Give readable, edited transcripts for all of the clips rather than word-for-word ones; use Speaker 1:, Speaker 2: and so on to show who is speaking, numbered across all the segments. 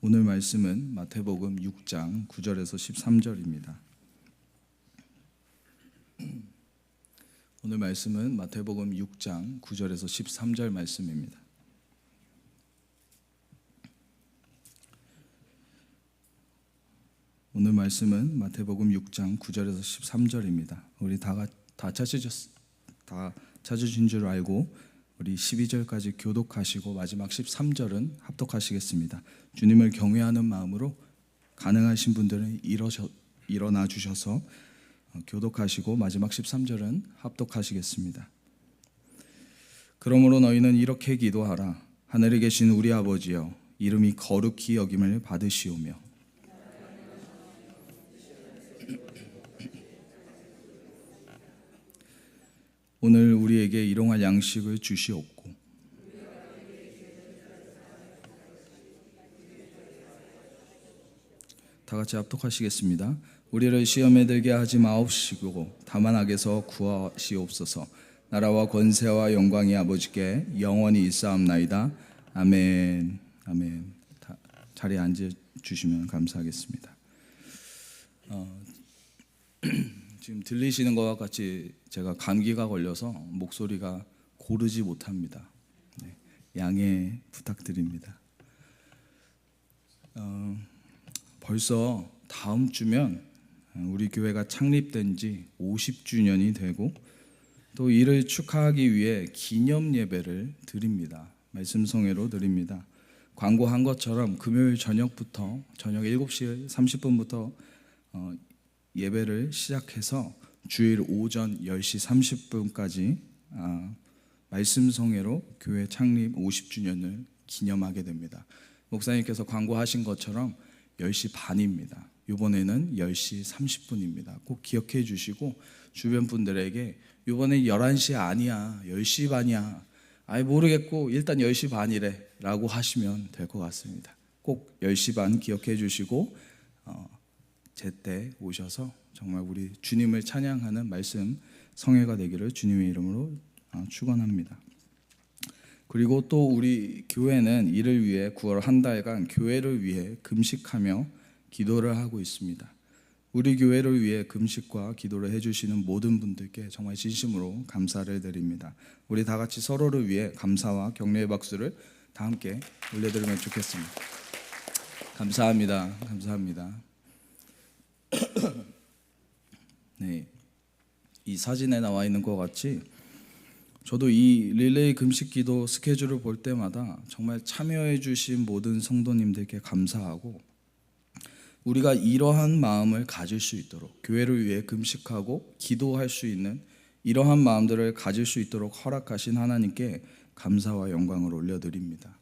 Speaker 1: 오늘 말씀은 마태복음 6장 9절에서 13절입니다. 오늘 말씀은 마태복음 6장 9절에서 13절 말씀입니다. 오늘 말씀은 마태복음 6장 9절에서 13절입니다. 우리 다 찾으신 줄 알고 우리 12절까지 교독하시고 마지막 13절은 합독하시겠습니다. 주님을 경외하는 마음으로 가능하신 분들은 일어나 주셔서 교독하시고 마지막 13절은 합독하시겠습니다. 그러므로 너희는 이렇게 기도하라. 하늘에 계신 우리 아버지여, 이름이 거룩히 여김을 받으시오며 오늘 우리에게 일용할 양식을 주시옵고 다 같이 합독하시겠습니다. 우리를 시험에 들게 하지 마옵시고 다만 악에서 구하시옵소서. 나라와 권세와 영광이 아버지께 영원히 있사옵나이다. 아멘. 아멘. 자리에 앉아주시면 감사하겠습니다. 지금 들리시는 것과 같이 제가 감기가 걸려서 목소리가 고르지 못합니다. 양해 부탁드립니다. 벌써 다음 주면 우리 교회가 창립된 지 50주년이 되고 또 이를 축하하기 위해 기념 예배를 드립니다. 말씀 성회로 드립니다. 광고한 것처럼 금요일 저녁부터 저녁 7시 30분부터 예배를 시작해서 주일 오전 10시 30분까지 말씀 성회로 교회 창립 50주년을 기념하게 됩니다. 목사님께서 광고하신 것처럼 10시 반입니다. 이번에는 10시 30분입니다. 꼭 기억해 주시고 주변 분들에게 이번에 11시 아니야, 10시 반이야, 모르겠고 일단 10시 반이래 라고 하시면 될 것 같습니다. 꼭 10시 반 기억해 주시고 제때 오셔서 정말 우리 주님을 찬양하는 말씀 성회가 되기를 주님의 이름으로 축원합니다. 그리고 또 우리 교회는 이를 위해 9월 한 달간 교회를 위해 금식하며 기도를 하고 있습니다. 우리 교회를 위해 금식과 기도를 해주시는 모든 분들께 정말 진심으로 감사를 드립니다. 우리 다 같이 서로를 위해 감사와 격려의 박수를 다 함께 올려드리면 좋겠습니다. 감사합니다. 감사합니다. 네, 이 사진에 나와 있는 것 같이 저도 이 릴레이 금식 기도 스케줄을 볼 때마다 정말 참여해 주신 모든 성도님들께 감사하고 우리가 이러한 마음을 가질 수 있도록 교회를 위해 금식하고 기도할 수 있는 이러한 마음들을 가질 수 있도록 허락하신 하나님께 감사와 영광을 올려드립니다.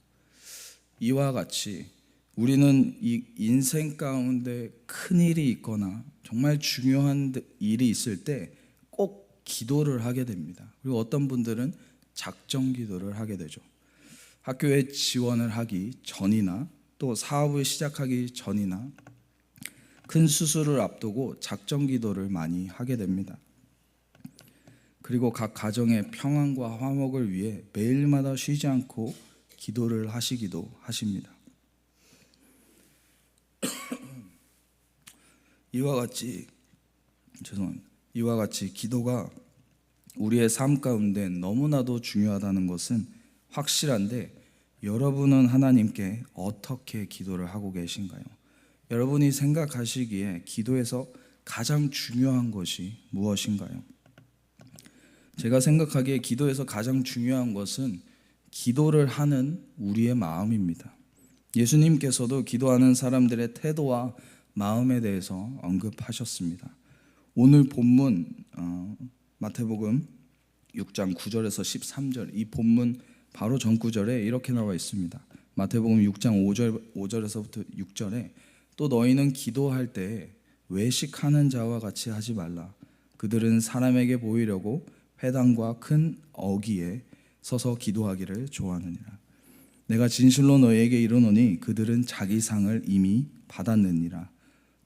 Speaker 1: 이와 같이 우리는 이 인생 가운데 큰 일이 있거나 정말 중요한 일이 있을 때 꼭 기도를 하게 됩니다. 그리고 어떤 분들은 작정 기도를 하게 되죠. 학교에 지원을 하기 전이나 또 사업을 시작하기 전이나 큰 수술을 앞두고 작정 기도를 많이 하게 됩니다. 그리고 각 가정의 평안과 화목을 위해 매일마다 쉬지 않고 기도를 하시기도 하십니다. 이와 같이 기도가 우리의 삶 가운데 너무나도 중요하다는 것은 확실한데 여러분은 하나님께 어떻게 기도를 하고 계신가요? 여러분이 생각하시기에 기도에서 가장 중요한 것이 무엇인가요? 제가 생각하기에 기도에서 가장 중요한 것은 기도를 하는 우리의 마음입니다. 예수님께서도 기도하는 사람들의 태도와 마음에 대해서 언급하셨습니다. 오늘 본문 마태복음 6장 9절에서 13절 이 본문 바로 전 구절에 이렇게 나와 있습니다. 마태복음 6장 5절에서부터 6절에 또 너희는 기도할 때 외식하는 자와 같이 하지 말라. 그들은 사람에게 보이려고 회당과 큰 어귀에 서서 기도하기를 좋아하느니라. 내가 진실로 너희에게 이르노니 그들은 자기 상을 이미 받았느니라.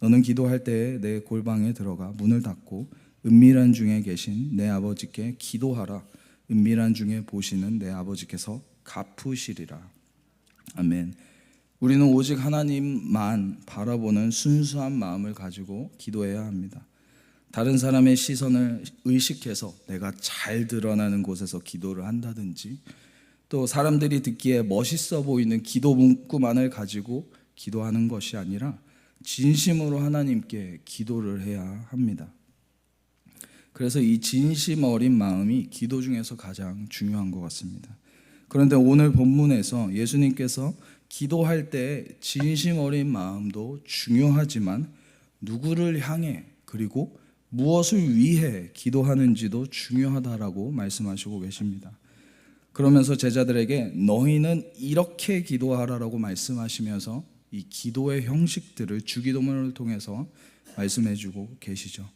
Speaker 1: 너는 기도할 때에 내 골방에 들어가 문을 닫고 은밀한 중에 계신 내 아버지께 기도하라. 은밀한 중에 보시는 내 아버지께서 갚으시리라. 아멘. 우리는 오직 하나님만 바라보는 순수한 마음을 가지고 기도해야 합니다. 다른 사람의 시선을 의식해서 내가 잘 드러나는 곳에서 기도를 한다든지, 또 사람들이 듣기에 멋있어 보이는 기도 문구만을 가지고 기도하는 것이 아니라 진심으로 하나님께 기도를 해야 합니다. 그래서 이 진심 어린 마음이 기도 중에서 가장 중요한 것 같습니다. 그런데 오늘 본문에서 예수님께서 기도할 때 진심 어린 마음도 중요하지만 누구를 향해 그리고 무엇을 위해 기도하는지도 중요하다라고 말씀하시고 계십니다. 그러면서 제자들에게 너희는 이렇게 기도하라라고 말씀하시면서 이 기도의 형식들을 주기도문을 통해서 말씀해주고 계시죠.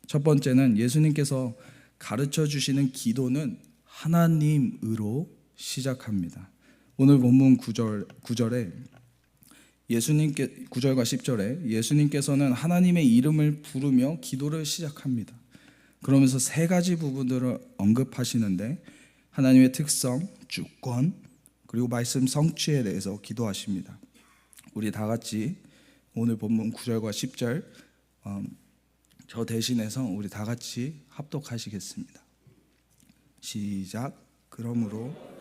Speaker 1: 첫 번째는 예수님께서 가르쳐 주시는 기도는 하나님으로 시작합니다. 오늘 본문 9절에 9절과 10절에 예수님께서는 하나님의 이름을 부르며 기도를 시작합니다. 그러면서 세 가지 부분들을 언급하시는데 하나님의 특성, 주권, 그리고 말씀 성취에 대해서 기도하십니다. 우리 다 같이 오늘 본문 9절과 10절 저 대신해서 우리 다 같이 합독하시겠습니다. 시작. 그러므로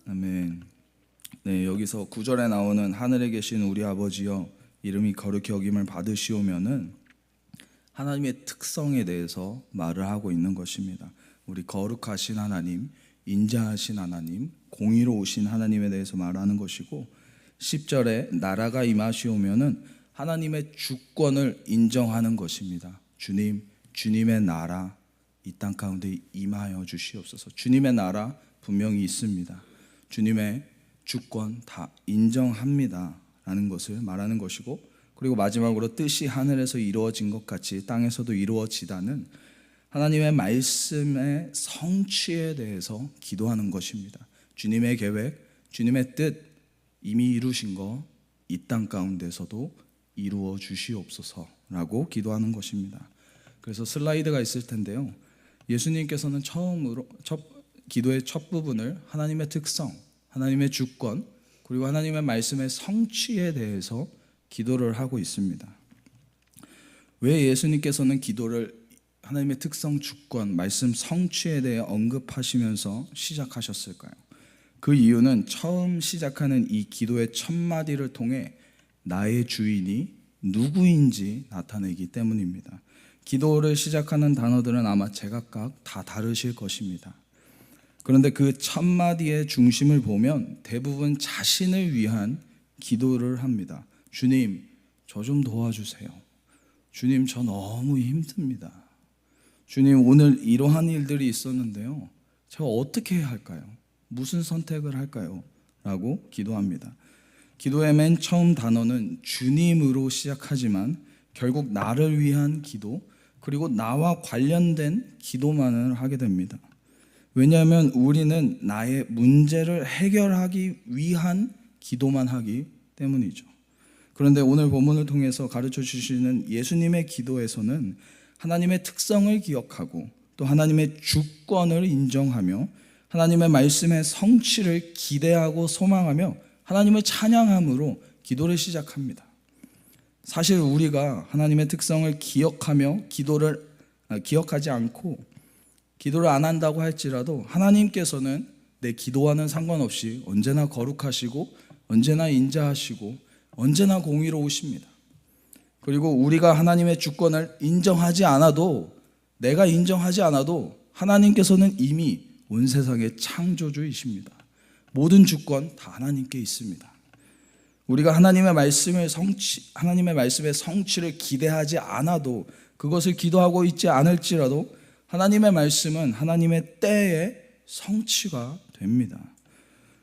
Speaker 1: 아멘. 네, 여기서 9절에 나오는 하늘에 계신 우리 아버지여 이름이 거룩히 여김을 받으시오면은 하나님의 특성에 대해서 말을 하고 있는 것입니다. 우리 거룩하신 하나님, 인자하신 하나님, 공의로우신 하나님에 대해서 말하는 것이고, 10절에 나라가 임하시오면은 하나님의 주권을 인정하는 것입니다. 주님의 나라 이 땅 가운데 임하여 주시옵소서. 주님의 나라 분명히 있습니다. 주님의 주권 다 인정합니다 라는 것을 말하는 것이고, 그리고 마지막으로 뜻이 하늘에서 이루어진 것 같이 땅에서도 이루어지다는 하나님의 말씀의 성취에 대해서 기도하는 것입니다. 주님의 계획, 주님의 뜻 이미 이루신 거 이 땅 가운데서도 이루어 주시옵소서라고 기도하는 것입니다. 그래서 슬라이드가 있을 텐데요. 예수님께서는 기도의 첫 부분을 하나님의 특성, 하나님의 주권, 그리고 하나님의 말씀의 성취에 대해서 기도를 하고 있습니다. 왜 예수님께서는 기도를 하나님의 특성, 주권, 말씀 성취에 대해 언급하시면서 시작하셨을까요? 그 이유는 처음 시작하는 이 기도의 첫 마디를 통해 나의 주인이 누구인지 나타내기 때문입니다. 기도를 시작하는 단어들은 아마 제각각 다 다르실 것입니다. 그런데 그 첫 마디의 중심을 보면 대부분 자신을 위한 기도를 합니다. 주님, 저 좀 도와주세요. 주님, 저 너무 힘듭니다. 주님, 오늘 이러한 일들이 있었는데요. 제가 어떻게 해야 할까요? 무슨 선택을 할까요? 라고 기도합니다. 기도의 맨 처음 단어는 주님으로 시작하지만 결국 나를 위한 기도, 그리고 나와 관련된 기도만을 하게 됩니다. 왜냐하면 우리는 나의 문제를 해결하기 위한 기도만 하기 때문이죠. 그런데 오늘 본문을 통해서 가르쳐 주시는 예수님의 기도에서는 하나님의 특성을 기억하고 또 하나님의 주권을 인정하며 하나님의 말씀의 성취를 기대하고 소망하며 하나님을 찬양함으로 기도를 시작합니다. 사실 우리가 하나님의 특성을 기억하며 기억하지 않고 기도를 안 한다고 할지라도 하나님께서는 내 기도와는 상관없이 언제나 거룩하시고 언제나 인자하시고 언제나 공의로우십니다. 그리고 우리가 하나님의 주권을 인정하지 않아도, 내가 인정하지 않아도 하나님께서는 이미 온 세상의 창조주이십니다. 모든 주권 다 하나님께 있습니다. 우리가 하나님의 말씀의 성취를 기대하지 않아도, 그것을 기도하고 있지 않을지라도 하나님의 말씀은 하나님의 때에 성취가 됩니다.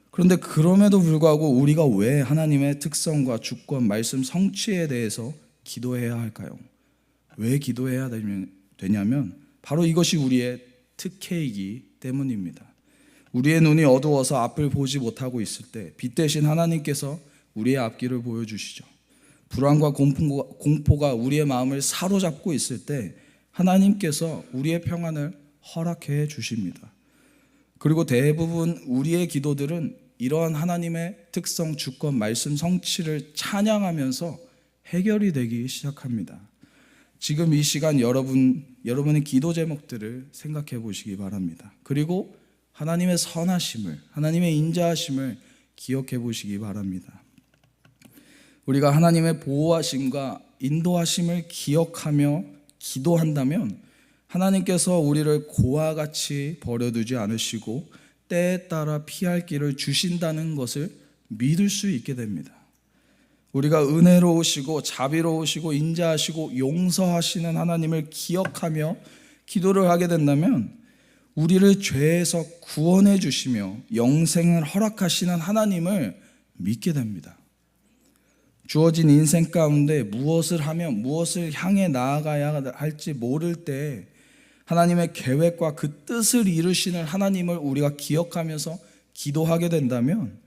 Speaker 1: 그런데 그럼에도 불구하고 우리가 왜 하나님의 특성과 주권, 말씀 성취에 대해서 기도해야 할까요? 왜 기도해야 되냐면 바로 이것이 우리의 특혜이기 때문입니다. 우리의 눈이 어두워서 앞을 보지 못하고 있을 때 빛 대신 하나님께서 우리의 앞길을 보여주시죠. 불안과 공포가 우리의 마음을 사로잡고 있을 때 하나님께서 우리의 평안을 허락해 주십니다. 그리고 대부분 우리의 기도들은 이러한 하나님의 특성, 주권, 말씀, 성취를 찬양하면서 해결이 되기 시작합니다. 지금 이 시간 여러분의 기도 제목들을 생각해 보시기 바랍니다. 그리고 하나님의 선하심을, 하나님의 인자하심을 기억해 보시기 바랍니다. 우리가 하나님의 보호하심과 인도하심을 기억하며 기도한다면 하나님께서 우리를 고와 같이 버려두지 않으시고 때에 따라 피할 길을 주신다는 것을 믿을 수 있게 됩니다. 우리가 은혜로우시고 자비로우시고 인자하시고 용서하시는 하나님을 기억하며 기도를 하게 된다면 우리를 죄에서 구원해 주시며 영생을 허락하시는 하나님을 믿게 됩니다. 주어진 인생 가운데 무엇을 하면 무엇을 향해 나아가야 할지 모를 때 하나님의 계획과 그 뜻을 이루시는 하나님을 우리가 기억하면서 기도하게 된다면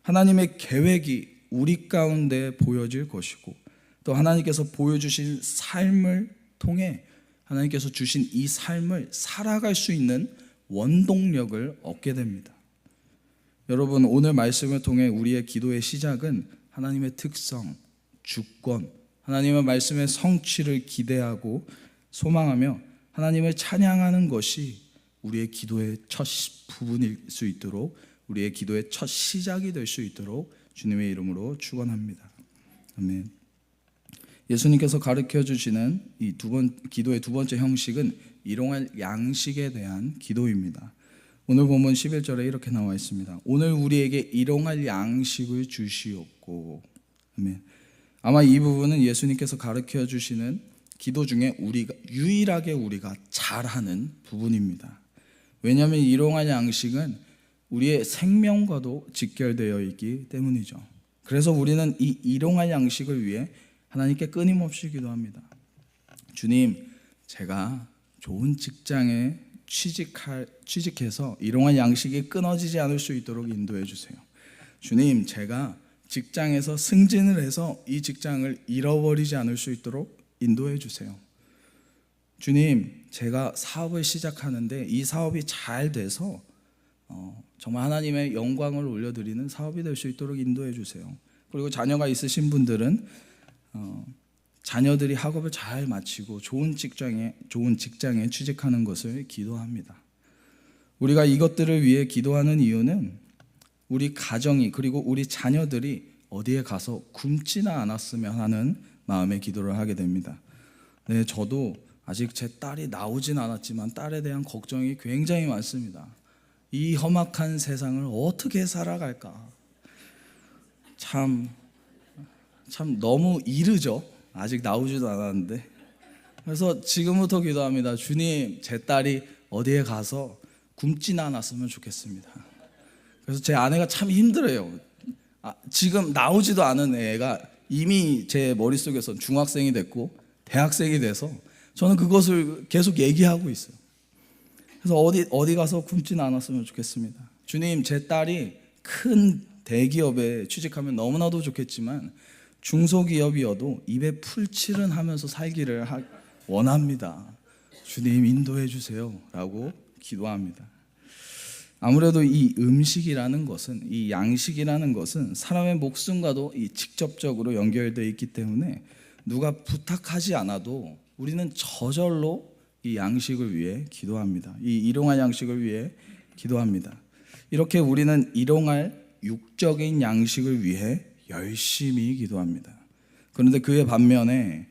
Speaker 1: 하나님의 계획이 우리 가운데 보여질 것이고 또 하나님께서 보여주신 삶을 통해 하나님께서 주신 이 삶을 살아갈 수 있는 원동력을 얻게 됩니다. 여러분, 오늘 말씀을 통해 우리의 기도의 시작은 하나님의 특성, 주권, 하나님의 말씀의 성취를 기대하고 소망하며 하나님을 찬양하는 것이 우리의 기도의 첫 부분일 수 있도록, 우리의 기도의 첫 시작이 될 수 있도록 주님의 이름으로 축원합니다. 아멘. 예수님께서 가르쳐 주시는 이 기도의 두 번째 형식은 일용할 양식에 대한 기도입니다. 오늘 본문 11절에 이렇게 나와 있습니다. 오늘 우리에게 일용할 양식을 주시옵고. 아멘. 아마 이 부분은 예수님께서 가르쳐 주시는 기도 중에 유일하게 우리가 잘하는 부분입니다. 왜냐하면 일용할 양식은 우리의 생명과도 직결되어 있기 때문이죠. 그래서 우리는 이 일용할 양식을 위해 하나님께 끊임없이 기도합니다. 주님, 제가 좋은 직장에 취직해서 일용할 양식이 끊어지지 않을 수 있도록 인도해 주세요. 주님, 제가 직장에서 승진을 해서 이 직장을 잃어버리지 않을 수 있도록 인도해 주세요. 주님, 제가 사업을 시작하는데 이 사업이 잘 돼서 정말 하나님의 영광을 올려드리는 사업이 될 수 있도록 인도해 주세요. 그리고 자녀가 있으신 분들은 자녀들이 학업을 잘 마치고 좋은 직장에 취직하는 것을 기도합니다. 우리가 이것들을 위해 기도하는 이유는 우리 가정이 그리고 우리 자녀들이 어디에 가서 굶지나 않았으면 하는 마음의 기도를 하게 됩니다. 네, 저도 아직 제 딸이 나오진 않았지만 딸에 대한 걱정이 굉장히 많습니다. 이 험악한 세상을 어떻게 살아갈까? 참 너무 이르죠. 아직 나오지도 않았는데. 그래서 지금부터 기도합니다. 주님, 제 딸이 어디에 가서 굶지는 않았으면 좋겠습니다. 그래서 제 아내가 참 힘들어요. 지금 나오지도 않은 애가 이미 제 머릿속에서 중학생이 됐고 대학생이 돼서 저는 그것을 계속 얘기하고 있어요. 그래서 어디 가서 굶지는 않았으면 좋겠습니다. 주님, 제 딸이 큰 대기업에 취직하면 너무나도 좋겠지만 중소기업이어도 입에 풀칠은 하면서 살기를 원합니다. 주님, 인도해 주세요 라고 기도합니다. 아무래도 이 음식이라는 것은, 이 양식이라는 것은 사람의 목숨과도 직접적으로 연결되어 있기 때문에 누가 부탁하지 않아도 우리는 저절로 이 양식을 위해 기도합니다. 이 일용할 양식을 위해 기도합니다. 이렇게 우리는 일용할 육적인 양식을 위해 열심히 기도합니다. 그런데 그에 반해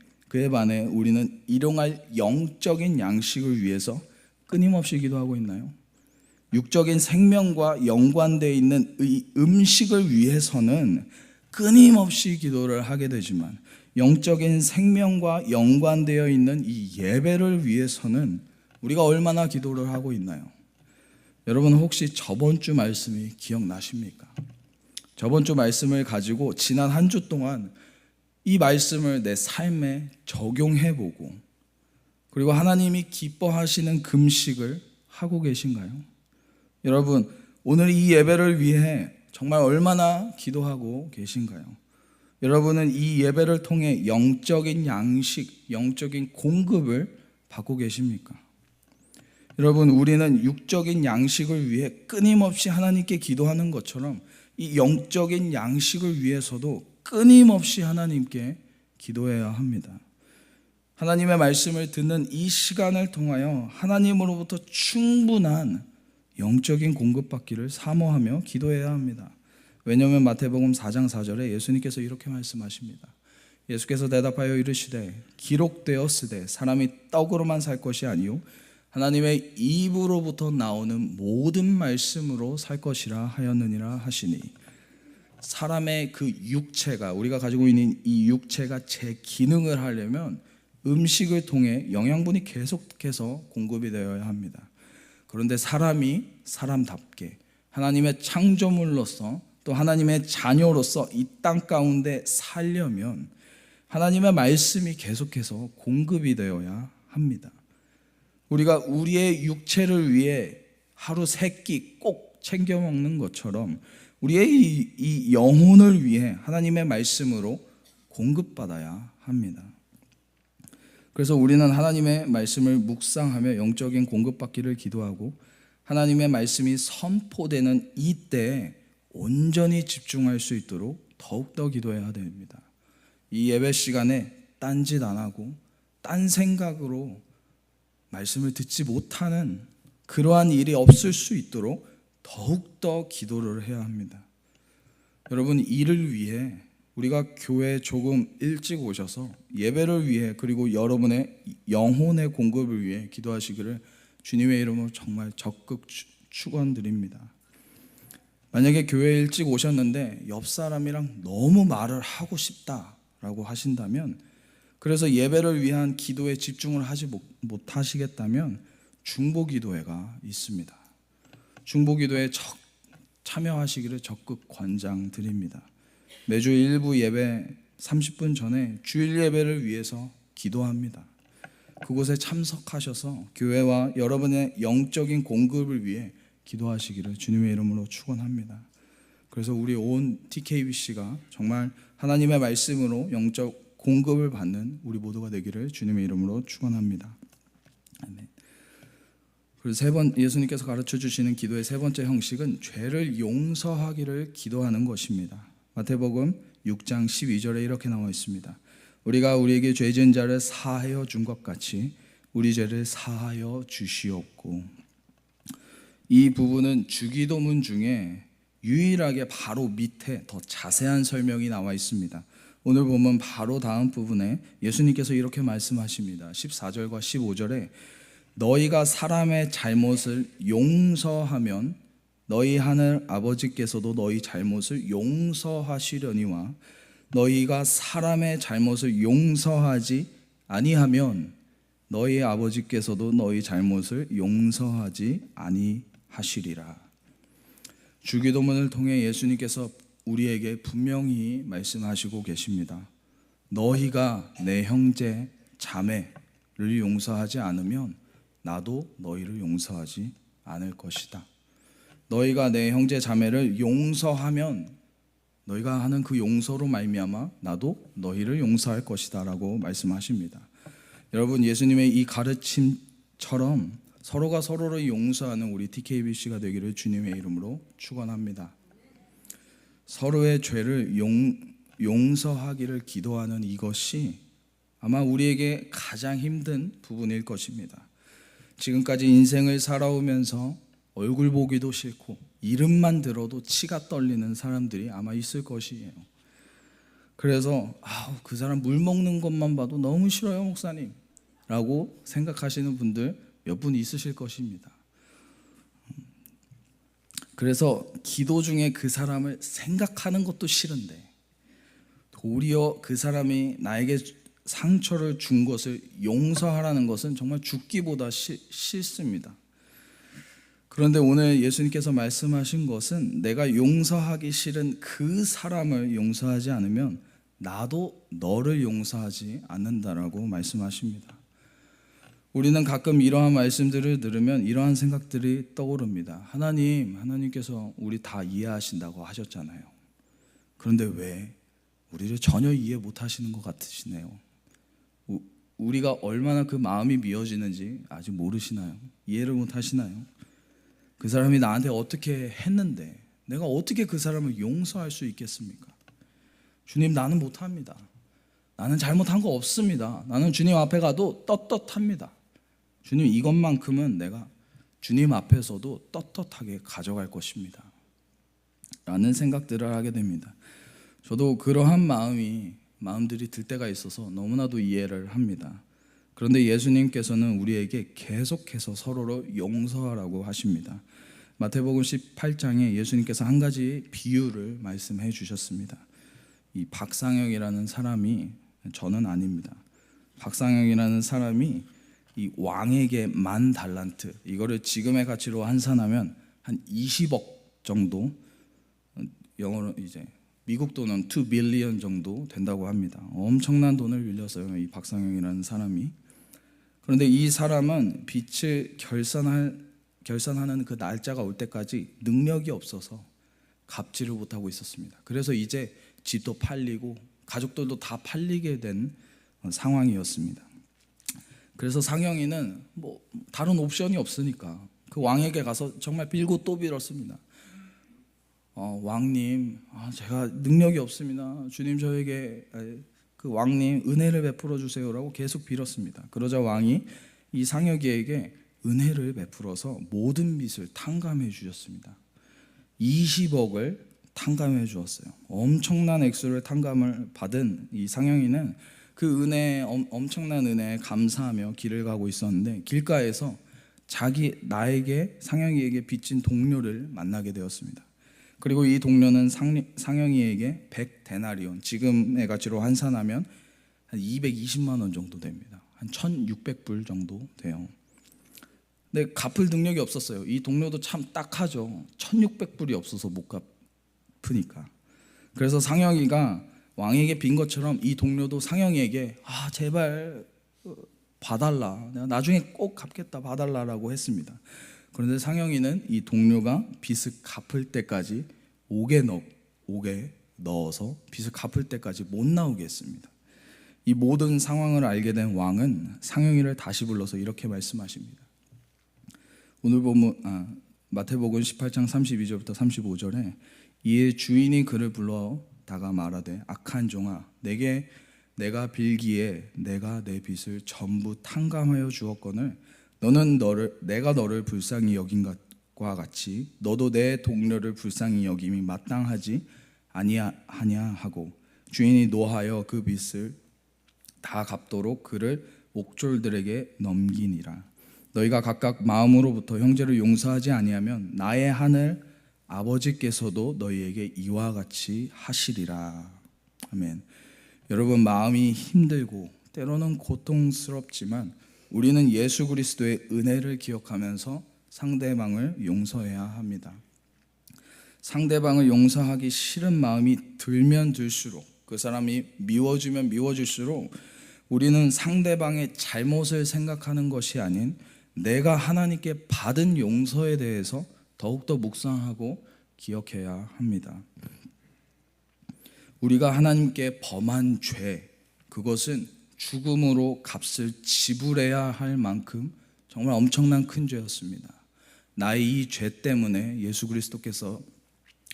Speaker 1: 우리는 일용할 영적인 양식을 위해서 끊임없이 기도하고 있나요? 육적인 생명과 연관되어 있는 이 음식을 위해서는 끊임없이 기도를 하게 되지만 영적인 생명과 연관되어 있는 이 예배를 위해서는 우리가 얼마나 기도를 하고 있나요? 여러분, 혹시 저번 주 말씀이 기억나십니까? 저번 주 말씀을 가지고 지난 한 주 동안 이 말씀을 내 삶에 적용해보고 그리고 하나님이 기뻐하시는 금식을 하고 계신가요? 여러분, 오늘 이 예배를 위해 정말 얼마나 기도하고 계신가요? 여러분은 이 예배를 통해 영적인 양식, 영적인 공급을 받고 계십니까? 여러분, 우리는 육적인 양식을 위해 끊임없이 하나님께 기도하는 것처럼 이 영적인 양식을 위해서도 끊임없이 하나님께 기도해야 합니다. 하나님의 말씀을 듣는 이 시간을 통하여 하나님으로부터 충분한 영적인 공급받기를 사모하며 기도해야 합니다. 왜냐하면 마태복음 4장 4절에 예수님께서 이렇게 말씀하십니다. 예수께서 대답하여 이르시되 기록되었으되 사람이 떡으로만 살 것이 아니요 하나님의 입으로부터 나오는 모든 말씀으로 살 것이라 하였느니라 하시니, 사람의 그 육체가, 우리가 가지고 있는 이 육체가 제 기능을 하려면 음식을 통해 영양분이 계속해서 공급이 되어야 합니다. 그런데 사람이 사람답게 하나님의 창조물로서 또 하나님의 자녀로서 이 땅 가운데 살려면 하나님의 말씀이 계속해서 공급이 되어야 합니다. 우리가 우리의 육체를 위해 하루 3끼 꼭 챙겨 먹는 것처럼 우리의 이 영혼을 위해 하나님의 말씀으로 공급받아야 합니다. 그래서 우리는 하나님의 말씀을 묵상하며 영적인 공급받기를 기도하고 하나님의 말씀이 선포되는 이때에 온전히 집중할 수 있도록 더욱더 기도해야 됩니다. 이 예배 시간에 딴짓 안 하고 딴 생각으로 말씀을 듣지 못하는 그러한 일이 없을 수 있도록 더욱더 기도를 해야 합니다. 여러분, 이를 위해 우리가 교회에 조금 일찍 오셔서 예배를 위해 그리고 여러분의 영혼의 공급을 위해 기도하시기를 주님의 이름으로 정말 적극 축원드립니다. 만약에 교회에 일찍 오셨는데 옆 사람이랑 너무 말을 하고 싶다라고 하신다면, 그래서 예배를 위한 기도에 집중을 하지 못하시겠다면 중보기도회가 있습니다. 중보기도회에 참여하시기를 적극 권장드립니다. 매주 일부 예배 30분 전에 주일 예배를 위해서 기도합니다. 그곳에 참석하셔서 교회와 여러분의 영적인 공급을 위해 기도하시기를 주님의 이름으로 축원합니다. 그래서 우리 온 TKBC가 정말 하나님의 말씀으로 영적 공급을 받는 우리 모두가 되기를 주님의 이름으로 축원합니다. 아멘. 그리고 예수님께서 가르쳐 주시는 기도의 세 번째 형식은 죄를 용서하기를 기도하는 것입니다. 마태복음 6장 12절에 이렇게 나와 있습니다. 우리가 우리에게 죄 지은 자를 사하여 준 것 같이 우리 죄를 사하여 주시옵고. 이 부분은 주기도문 중에 유일하게 바로 밑에 더 자세한 설명이 나와 있습니다. 오늘 보면 바로 다음 부분에 예수님께서 이렇게 말씀하십니다. 14절과 15절에 너희가 사람의 잘못을 용서하면 너희 하늘 아버지께서도 너희 잘못을 용서하시려니와 너희가 사람의 잘못을 용서하지 아니하면 너희 아버지께서도 너희 잘못을 용서하지 아니하시리라. 주기도문을 통해 예수님께서 우리에게 분명히 말씀하시고 계십니다. 너희가 내 형제 자매를 용서하지 않으면 나도 너희를 용서하지 않을 것이다. 너희가 내 형제 자매를 용서하면 너희가 하는 그 용서로 말미암아 나도 너희를 용서할 것이다 라고 말씀하십니다. 여러분, 예수님의 이 가르침처럼 서로가 서로를 용서하는 우리 TKBC가 되기를 주님의 이름으로 축원합니다. 서로의 죄를 용서하기를 기도하는 이것이 아마 우리에게 가장 힘든 부분일 것입니다. 지금까지 인생을 살아오면서 얼굴 보기도 싫고 이름만 들어도 치가 떨리는 사람들이 아마 있을 것이에요. 그래서 그 사람 물 먹는 것만 봐도 너무 싫어요 목사님 라고 생각하시는 분들 몇 분 있으실 것입니다. 그래서 기도 중에 그 사람을 생각하는 것도 싫은데 도리어 그 사람이 나에게 상처를 준 것을 용서하라는 것은 정말 죽기보다 싫습니다. 그런데 오늘 예수님께서 말씀하신 것은 내가 용서하기 싫은 그 사람을 용서하지 않으면 나도 너를 용서하지 않는다라고 말씀하십니다. 우리는 가끔 이러한 말씀들을 들으면 이러한 생각들이 떠오릅니다. 하나님께서 우리 다 이해하신다고 하셨잖아요. 그런데 왜 우리를 전혀 이해 못하시는 것 같으시네요. 우리가 얼마나 그 마음이 미어지는지 아직 모르시나요? 이해를 못하시나요? 그 사람이 나한테 어떻게 했는데 내가 어떻게 그 사람을 용서할 수 있겠습니까? 주님, 나는 못합니다. 나는 잘못한 거 없습니다. 나는 주님 앞에 가도 떳떳합니다. 주님, 이것만큼은 내가 주님 앞에서도 떳떳하게 가져갈 것입니다. 라는 생각들을 하게 됩니다. 저도 그러한 마음들이 들 때가 있어서 너무나도 이해를 합니다. 그런데 예수님께서는 우리에게 계속해서 서로를 용서하라고 하십니다. 마태복음 18장에 예수님께서 한 가지 비유를 말씀해 주셨습니다. 이 박상혁이라는 사람이, 저는 아닙니다, 박상혁이라는 사람이 이 왕에게 10,000달란트, 이거를 지금의 가치로 환산하면 한 20억 정도, 영어로 이제 미국 돈은 2 빌리언 정도 된다고 합니다. 엄청난 돈을 빌렸어요, 이 박상영이라는 사람이. 그런데 이 사람은 빚을 결산하는 그 날짜가 올 때까지 능력이 없어서 갚지를 못하고 있었습니다. 그래서 이제 집도 팔리고 가족들도 다 팔리게 된 상황이었습니다. 그래서 상영이는 다른 옵션이 없으니까 그 왕에게 가서 정말 빌고 또 빌었습니다. 왕님, 제가 능력이 없습니다. 주님, 저에게 그 왕님 은혜를 베풀어 주세요라고 계속 빌었습니다. 그러자 왕이 이 상혁이에게 은혜를 베풀어서 모든 빚을 탕감해 주셨습니다. 20억을 탕감해 주었어요. 엄청난 액수를 탕감을 받은 이 상영이는 그 엄청난 은혜에 감사하며 길을 가고 있었는데, 길가에서 상영이에게 빚진 동료를 만나게 되었습니다. 그리고 이 동료는 상영이에게 100데나리온, 지금의 가치로 환산하면 한 220만 원 정도 됩니다. 한 1,600불 정도 돼요. 근데 갚을 능력이 없었어요. 이 동료도 참 딱하죠. 1,600불이 없어서 못 갚으니까. 그래서 상영이가 왕에게 빈 것처럼 이 동료도 상영이에게 제발 봐달라, 내가 나중에 꼭 갚겠다, 봐달라라고 했습니다. 그런데 상영이는 이 동료가 빚을 갚을 때까지 옥에 넣어서 빚을 갚을 때까지 못 나오게 했습니다. 이 모든 상황을 알게 된 왕은 상영이를 다시 불러서 이렇게 말씀하십니다. 오늘 보면 마태복음 18장 32절부터 35절에 이에 주인이 그를 불러다가 말하되 악한 종아, 내가 빌기에 내가 내 빚을 전부 탕감하여 주었거늘 내가 너를 불쌍히 여긴 것과 같이 너도 내 동료를 불쌍히 여김이 마땅하지 아니하냐 하고, 주인이 노하여 그 빚을 다 갚도록 그를 옥졸들에게 넘기니라. 너희가 각각 마음으로부터 형제를 용서하지 아니하면 나의 하늘 아버지께서도 너희에게 이와 같이 하시리라. 아멘. 여러분, 마음이 힘들고 때로는 고통스럽지만 우리는 예수 그리스도의 은혜를 기억하면서 상대방을 용서해야 합니다. 상대방을 용서하기 싫은 마음이 들면 들수록, 그 사람이 미워지면 미워질수록 우리는 상대방의 잘못을 생각하는 것이 아닌 내가 하나님께 받은 용서에 대해서 더욱더 묵상하고 기억해야 합니다. 우리가 하나님께 범한 죄, 그것은 죽음으로 값을 지불해야 할 만큼 정말 엄청난 큰 죄였습니다. 나의 이 죄 때문에 예수 그리스도께서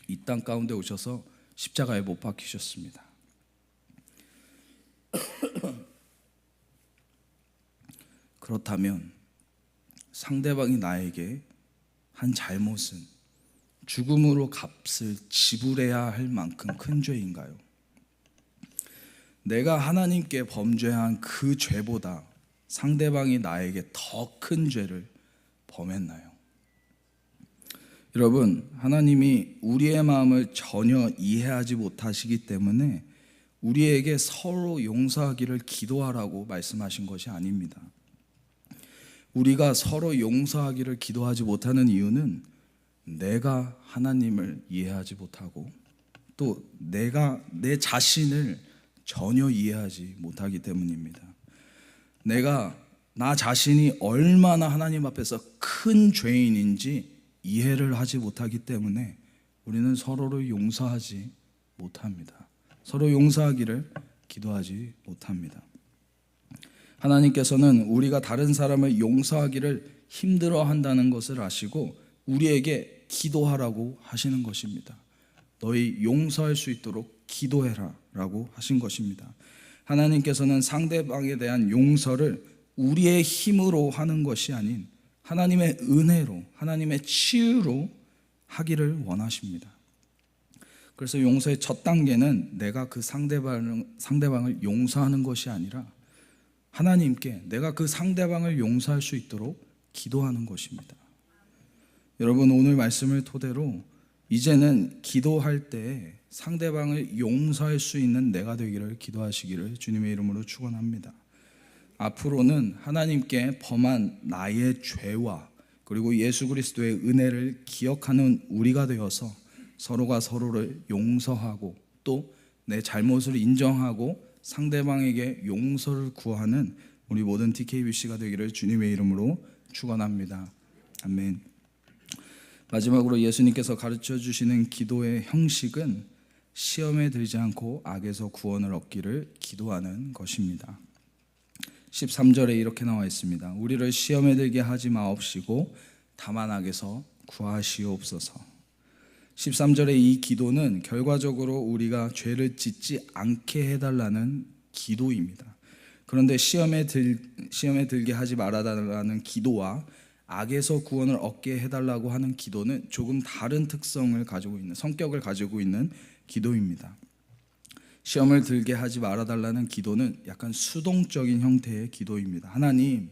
Speaker 1: 이 땅 가운데 오셔서 십자가에 못 박히셨습니다. 그렇다면 상대방이 나에게 한 잘못은 죽음으로 값을 지불해야 할 만큼 큰 죄인가요? 내가 하나님께 범죄한 그 죄보다 상대방이 나에게 더 큰 죄를 범했나요? 여러분, 하나님이 우리의 마음을 전혀 이해하지 못하시기 때문에 우리에게 서로 용서하기를 기도하라고 말씀하신 것이 아닙니다. 우리가 서로 용서하기를 기도하지 못하는 이유는 내가 하나님을 이해하지 못하고 또 내가 내 자신을 전혀 이해하지 못하기 때문입니다. 내가 나 자신이 얼마나 하나님 앞에서 큰 죄인인지 이해를 하지 못하기 때문에 우리는 서로를 용서하지 못합니다. 서로 용서하기를 기도하지 못합니다. 하나님께서는 우리가 다른 사람을 용서하기를 힘들어한다는 것을 아시고 우리에게 기도하라고 하시는 것입니다. 너희 용서할 수 있도록 기도해라 라고 하신 것입니다. 하나님께서는 상대방에 대한 용서를 우리의 힘으로 하는 것이 아닌 하나님의 은혜로, 하나님의 치유로 하기를 원하십니다. 그래서 용서의 첫 단계는 내가 그 상대방을 용서하는 것이 아니라 하나님께 내가 그 상대방을 용서할 수 있도록 기도하는 것입니다. 여러분, 오늘 말씀을 토대로 이제는 기도할 때 상대방을 용서할 수 있는 내가 되기를 기도하시기를 주님의 이름으로 축원합니다. 앞으로는 하나님께 범한 나의 죄와 그리고 예수 그리스도의 은혜를 기억하는 우리가 되어서 서로가 서로를 용서하고 또 내 잘못을 인정하고 상대방에게 용서를 구하는 우리 모든 TKBC가 되기를 주님의 이름으로 축원합니다. 아멘. 마지막으로 예수님께서 가르쳐 주시는 기도의 형식은 시험에 들지 않고 악에서 구원을 얻기를 기도하는 것입니다. 13절에 이렇게 나와 있습니다. 우리를 시험에 들게 하지 마옵시고 다만 악에서 구하시옵소서. 13절의 이 기도는 결과적으로 우리가 죄를 짓지 않게 해달라는 기도입니다. 그런데 시험에 들게 하지 말아달라는 기도와 악에서 구원을 얻게 해달라고 하는 기도는 조금 다른 특성을 가지고 있는, 성격을 가지고 있는 기도입니다. 시험을 들게 하지 말아달라는 기도는 약간 수동적인 형태의 기도입니다. 하나님,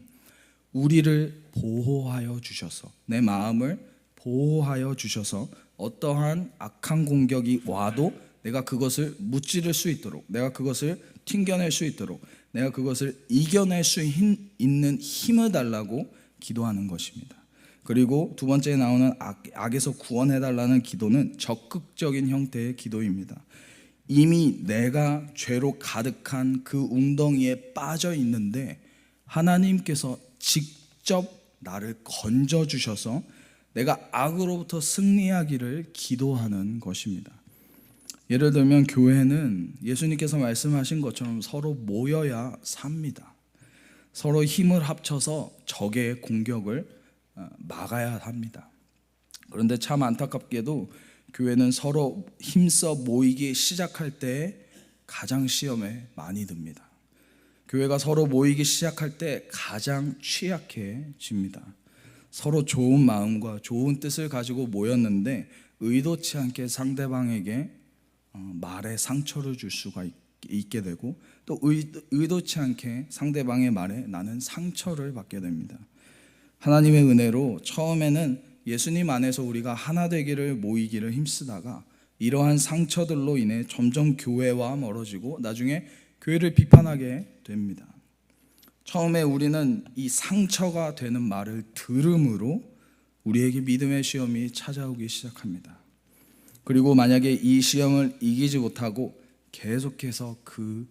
Speaker 1: 우리를 보호하여 주셔서, 내 마음을 보호하여 주셔서 어떠한 악한 공격이 와도 내가 그것을 무찌를 수 있도록, 내가 그것을 튕겨낼 수 있도록, 내가 그것을 이겨낼 수 있는 힘을 달라고 기도하는 것입니다. 그리고 두 번째에 나오는 악에서 구원해달라는 기도는 적극적인 형태의 기도입니다. 이미 내가 죄로 가득한 그 웅덩이에 빠져 있는데 하나님께서 직접 나를 건져주셔서 내가 악으로부터 승리하기를 기도하는 것입니다. 예를 들면 교회는 예수님께서 말씀하신 것처럼 서로 모여야 삽니다. 서로 힘을 합쳐서 적의 공격을 막아야 합니다. 그런데 참 안타깝게도 교회는 서로 힘써 모이기 시작할 때 가장 시험에 많이 듭니다. 교회가 서로 모이기 시작할 때 가장 취약해집니다. 서로 좋은 마음과 좋은 뜻을 가지고 모였는데 의도치 않게 상대방에게 말에 상처를 줄 수가 있게 되고 또 의도치 않게 상대방의 말에 나는 상처를 받게 됩니다. 하나님의 은혜로 처음에는 예수님 안에서 우리가 하나 되기를 모이기를 힘쓰다가 이러한 상처들로 인해 점점 교회와 멀어지고 나중에 교회를 비판하게 됩니다. 처음에 우리는 이 상처가 되는 말을 들음으로 우리에게 믿음의 시험이 찾아오기 시작합니다. 그리고 만약에 이 시험을 이기지 못하고 계속해서 그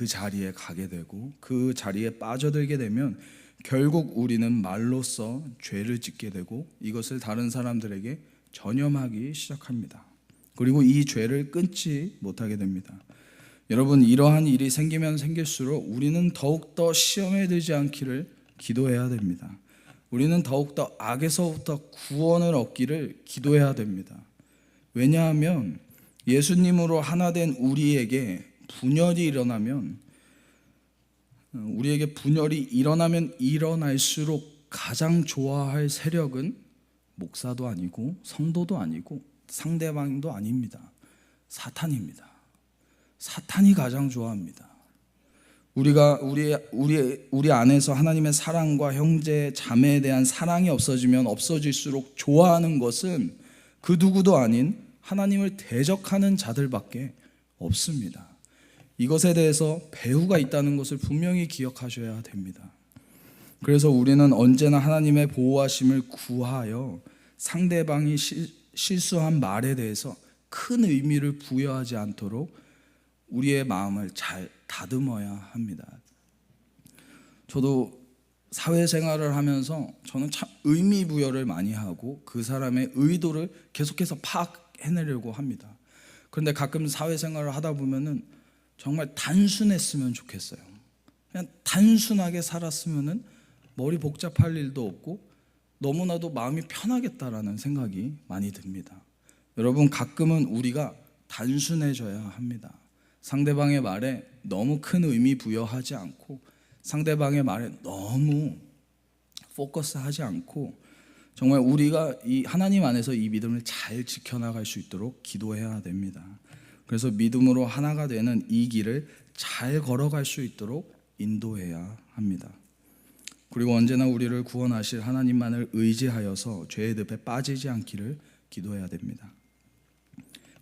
Speaker 1: 자리에 가게 되고 그 자리에 빠져들게 되면 결국 우리는 말로써 죄를 짓게 되고 이것을 다른 사람들에게 전염하기 시작합니다. 그리고 이 죄를 끊지 못하게 됩니다. 여러분, 이러한 일이 생기면 생길수록 우리는 더욱더 시험에 들지 않기를 기도해야 됩니다. 우리는 더욱더 악에서부터 구원을 얻기를 기도해야 됩니다. 왜냐하면 예수님으로 하나 된 우리에게 분열이 일어나면 일어날수록 가장 좋아할 세력은 목사도 아니고 성도도 아니고 상대방도 아닙니다. 사탄입니다. 사탄이 가장 좋아합니다. 우리 안에서 하나님의 사랑과 형제 자매에 대한 사랑이 없어지면 없어질수록 좋아하는 것은 그 누구도 아닌 하나님을 대적하는 자들밖에 없습니다. 이것에 대해서 배후가 있다는 것을 분명히 기억하셔야 됩니다. 그래서 우리는 언제나 하나님의 보호하심을 구하여 상대방이 실수한 말에 대해서 큰 의미를 부여하지 않도록 우리의 마음을 잘 다듬어야 합니다. 저도 사회생활을 하면서 저는 참 의미 부여를 많이 하고 그 사람의 의도를 계속해서 파악해내려고 합니다. 그런데 가끔 사회생활을 하다 보면은 정말 단순했으면 좋겠어요. 그냥 단순하게 살았으면은 머리 복잡할 일도 없고 너무나도 마음이 편하겠다라는 생각이 많이 듭니다. 여러분, 가끔은 우리가 단순해져야 합니다. 상대방의 말에 너무 큰 의미 부여하지 않고 상대방의 말에 너무 포커스하지 않고 정말 우리가 이 하나님 안에서 이 믿음을 잘 지켜나갈 수 있도록 기도해야 됩니다. 그래서 믿음으로 하나가 되는 이 길을 잘 걸어갈 수 있도록 인도해야 합니다. 그리고 언제나 우리를 구원하실 하나님만을 의지하여서 죄의 늪에 빠지지 않기를 기도해야 됩니다.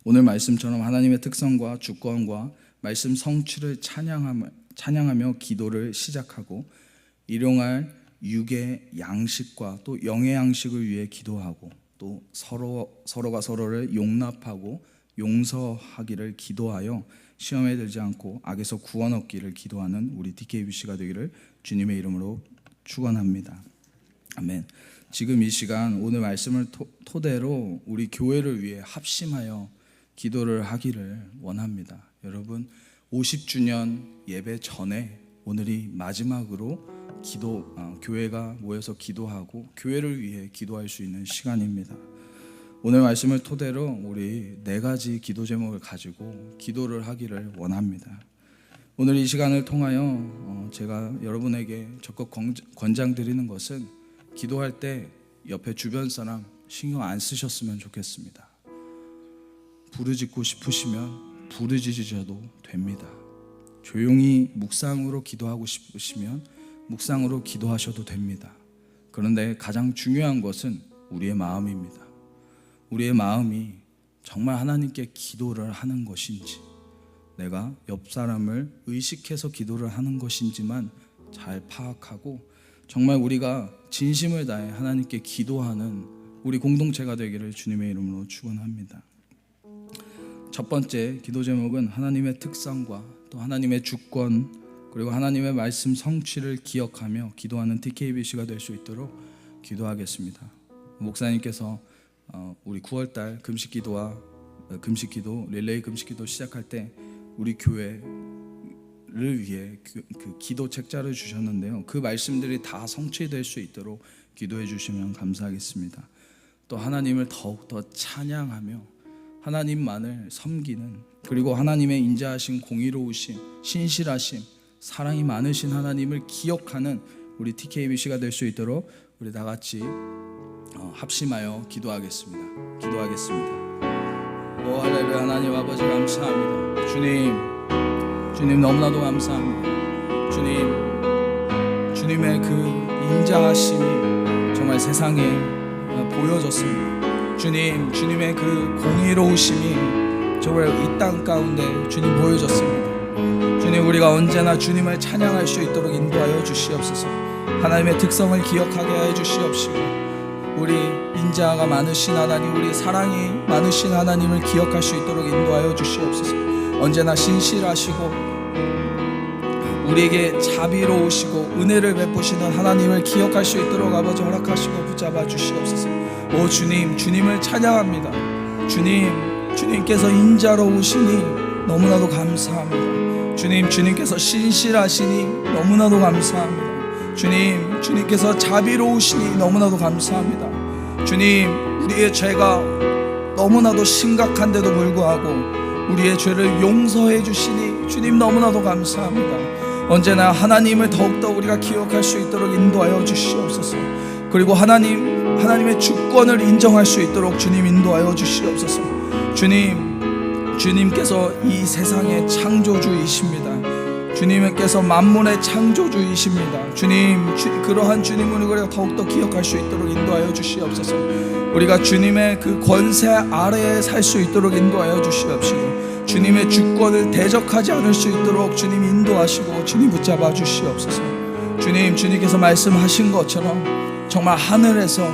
Speaker 1: 오늘 말씀처럼 하나님의 특성과 주권과 말씀 성취를 찬양하며 기도를 시작하고 일용할 육의 양식과 또 영의 양식을 위해 기도하고 또 서로가 서로를 용납하고 용서하기를 기도하여 시험에 들지 않고 악에서 구원 얻기를 기도하는 우리 DKBC가 되기를 주님의 이름으로 축원합니다. 아멘. 지금 이 시간 오늘 말씀을 토대로 우리 교회를 위해 합심하여 기도를 하기를 원합니다. 여러분, 50주년 예배 전에 오늘이 마지막으로 교회가 모여서 기도하고 교회를 위해 기도할 수 있는 시간입니다. 오늘 말씀을 토대로 우리 4가지 기도 제목을 가지고 기도를 하기를 원합니다. 오늘 이 시간을 통하여 제가 여러분에게 적극 권장드리는 것은 기도할 때 옆에 주변 사람 신경 안 쓰셨으면 좋겠습니다. 부르짖고 싶으시면 부르짖으셔도 됩니다. 조용히 묵상으로 기도하고 싶으시면 묵상으로 기도하셔도 됩니다. 그런데 가장 중요한 것은 우리의 마음입니다. 우리의 마음이 정말 하나님께 기도를 하는 것인지, 내가 옆 사람을 의식해서 기도를 하는 것인지만 잘 파악하고 정말 우리가 진심을 다해 하나님께 기도하는 우리 공동체가 되기를 주님의 이름으로 축원합니다. 첫 번째 기도 제목은 하나님의 특성과 또 하나님의 주권 그리고 하나님의 말씀 성취를 기억하며 기도하는 DKBC가 될 수 있도록 기도하겠습니다. 목사님께서 우리 9월달 금식기도 릴레이 금식기도 시작할 때 우리 교회를 위해 그 기도 책자를 주셨는데요. 그 말씀들이 다 성취될 수 있도록 기도해 주시면 감사하겠습니다. 또 하나님을 더욱더 찬양하며 하나님만을 섬기는, 그리고 하나님의 인자하신 공의로우심, 신실하심, 사랑이 많으신 하나님을 기억하는 우리 TKBC가 될 수 있도록 우리 다 같이 합심하여 기도하겠습니다. 할렐루야. 하나님 아버지 감사합니다. 주님 너무나도 감사합니다. 주님의 그 인자하심이 정말 세상에 보여졌습니다. 주님의 그 공의로우심이 정말 이 땅 가운데 주님 보여졌습니다. 주님, 우리가 언제나 주님을 찬양할 수 있도록 인도하여 주시옵소서. 하나님의 특성을 기억하게 해 주시옵시고 우리 인자가 많으신 하나님, 우리 사랑이 많으신 하나님을 기억할 수 있도록 인도하여 주시옵소서. 언제나 신실하시고 우리에게 자비로우시고 은혜를 베푸시는 하나님을 기억할 수 있도록 아버지 허락하시고 붙잡아 주시옵소서. 오 주님을 찬양합니다. 주님께서 인자로우시니 너무나도 감사합니다. 주님께서 신실하시니 너무나도 감사합니다. 주님께서 자비로우시니 너무나도 감사합니다. 주님, 우리의 죄가 너무나도 심각한데도 불구하고 우리의 죄를 용서해 주시니 주님 너무나도 감사합니다. 언제나 하나님을 더욱더 우리가 기억할 수 있도록 인도하여 주시옵소서. 그리고 하나님의 주권을 인정할 수 있도록 주님 인도하여 주시옵소서. 주님께서 이 세상의 창조주이십니다. 주님께서 만물의 창조주이십니다. 그러한 주님을 우리가 더욱더 기억할 수 있도록 인도하여 주시옵소서. 우리가 주님의 그 권세 아래에 살 수 있도록 인도하여 주시옵시고 주님의 주권을 대적하지 않을 수 있도록 주님 인도하시고 주님 붙잡아 주시옵소서. 주님께서 말씀하신 것처럼 정말 하늘에서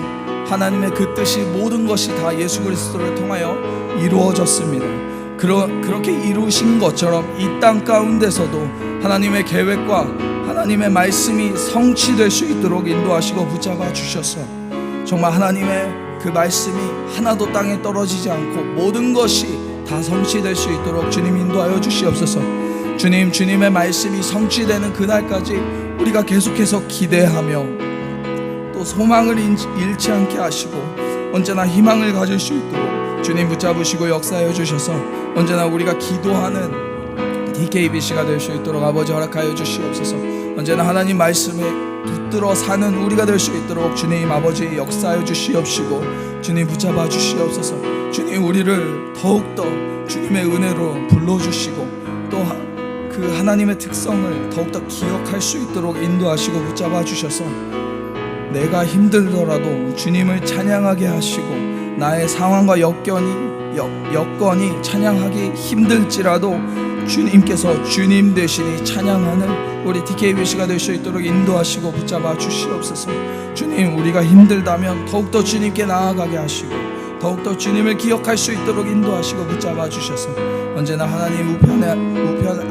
Speaker 1: 하나님의 그 뜻이 모든 것이 다 예수 그리스도를 통하여 이루어졌습니다. 그렇게 이루신 것처럼 이 땅 가운데서도 하나님의 계획과 하나님의 말씀이 성취될 수 있도록 인도하시고 붙잡아 주셔서 정말 하나님의 그 말씀이 하나도 땅에 떨어지지 않고 모든 것이 다 성취될 수 있도록 주님 인도하여 주시옵소서. 주님, 주님의 말씀이 성취되는 그날까지 우리가 계속해서 기대하며 또 소망을 잃지 않게 하시고 언제나 희망을 가질 수 있도록 주님 붙잡으시고 역사하여 주셔서 언제나 우리가 기도하는 DKBC가 될 수 있도록 아버지 허락하여 주시옵소서. 언제나 하나님 말씀에 붙들어 사는 우리가 될 수 있도록 주님 아버지 역사하여 주시옵시고 주님 붙잡아 주시옵소서. 주님, 우리를 더욱더 주님의 은혜로 불러주시고 또 그 하나님의 특성을 더욱더 기억할 수 있도록 인도하시고 붙잡아 주셔서 내가 힘들더라도 주님을 찬양하게 하시고 나의 상황과 여건이 찬양하기 힘들지라도 주님께서 주님 대신에 찬양하는 우리 DKBC가 될 수 있도록 인도하시고 붙잡아 주시옵소서. 주님, 우리가 힘들다면 더욱더 주님께 나아가게 하시고 더욱더 주님을 기억할 수 있도록 인도하시고 붙잡아 주셔서 언제나 하나님 우편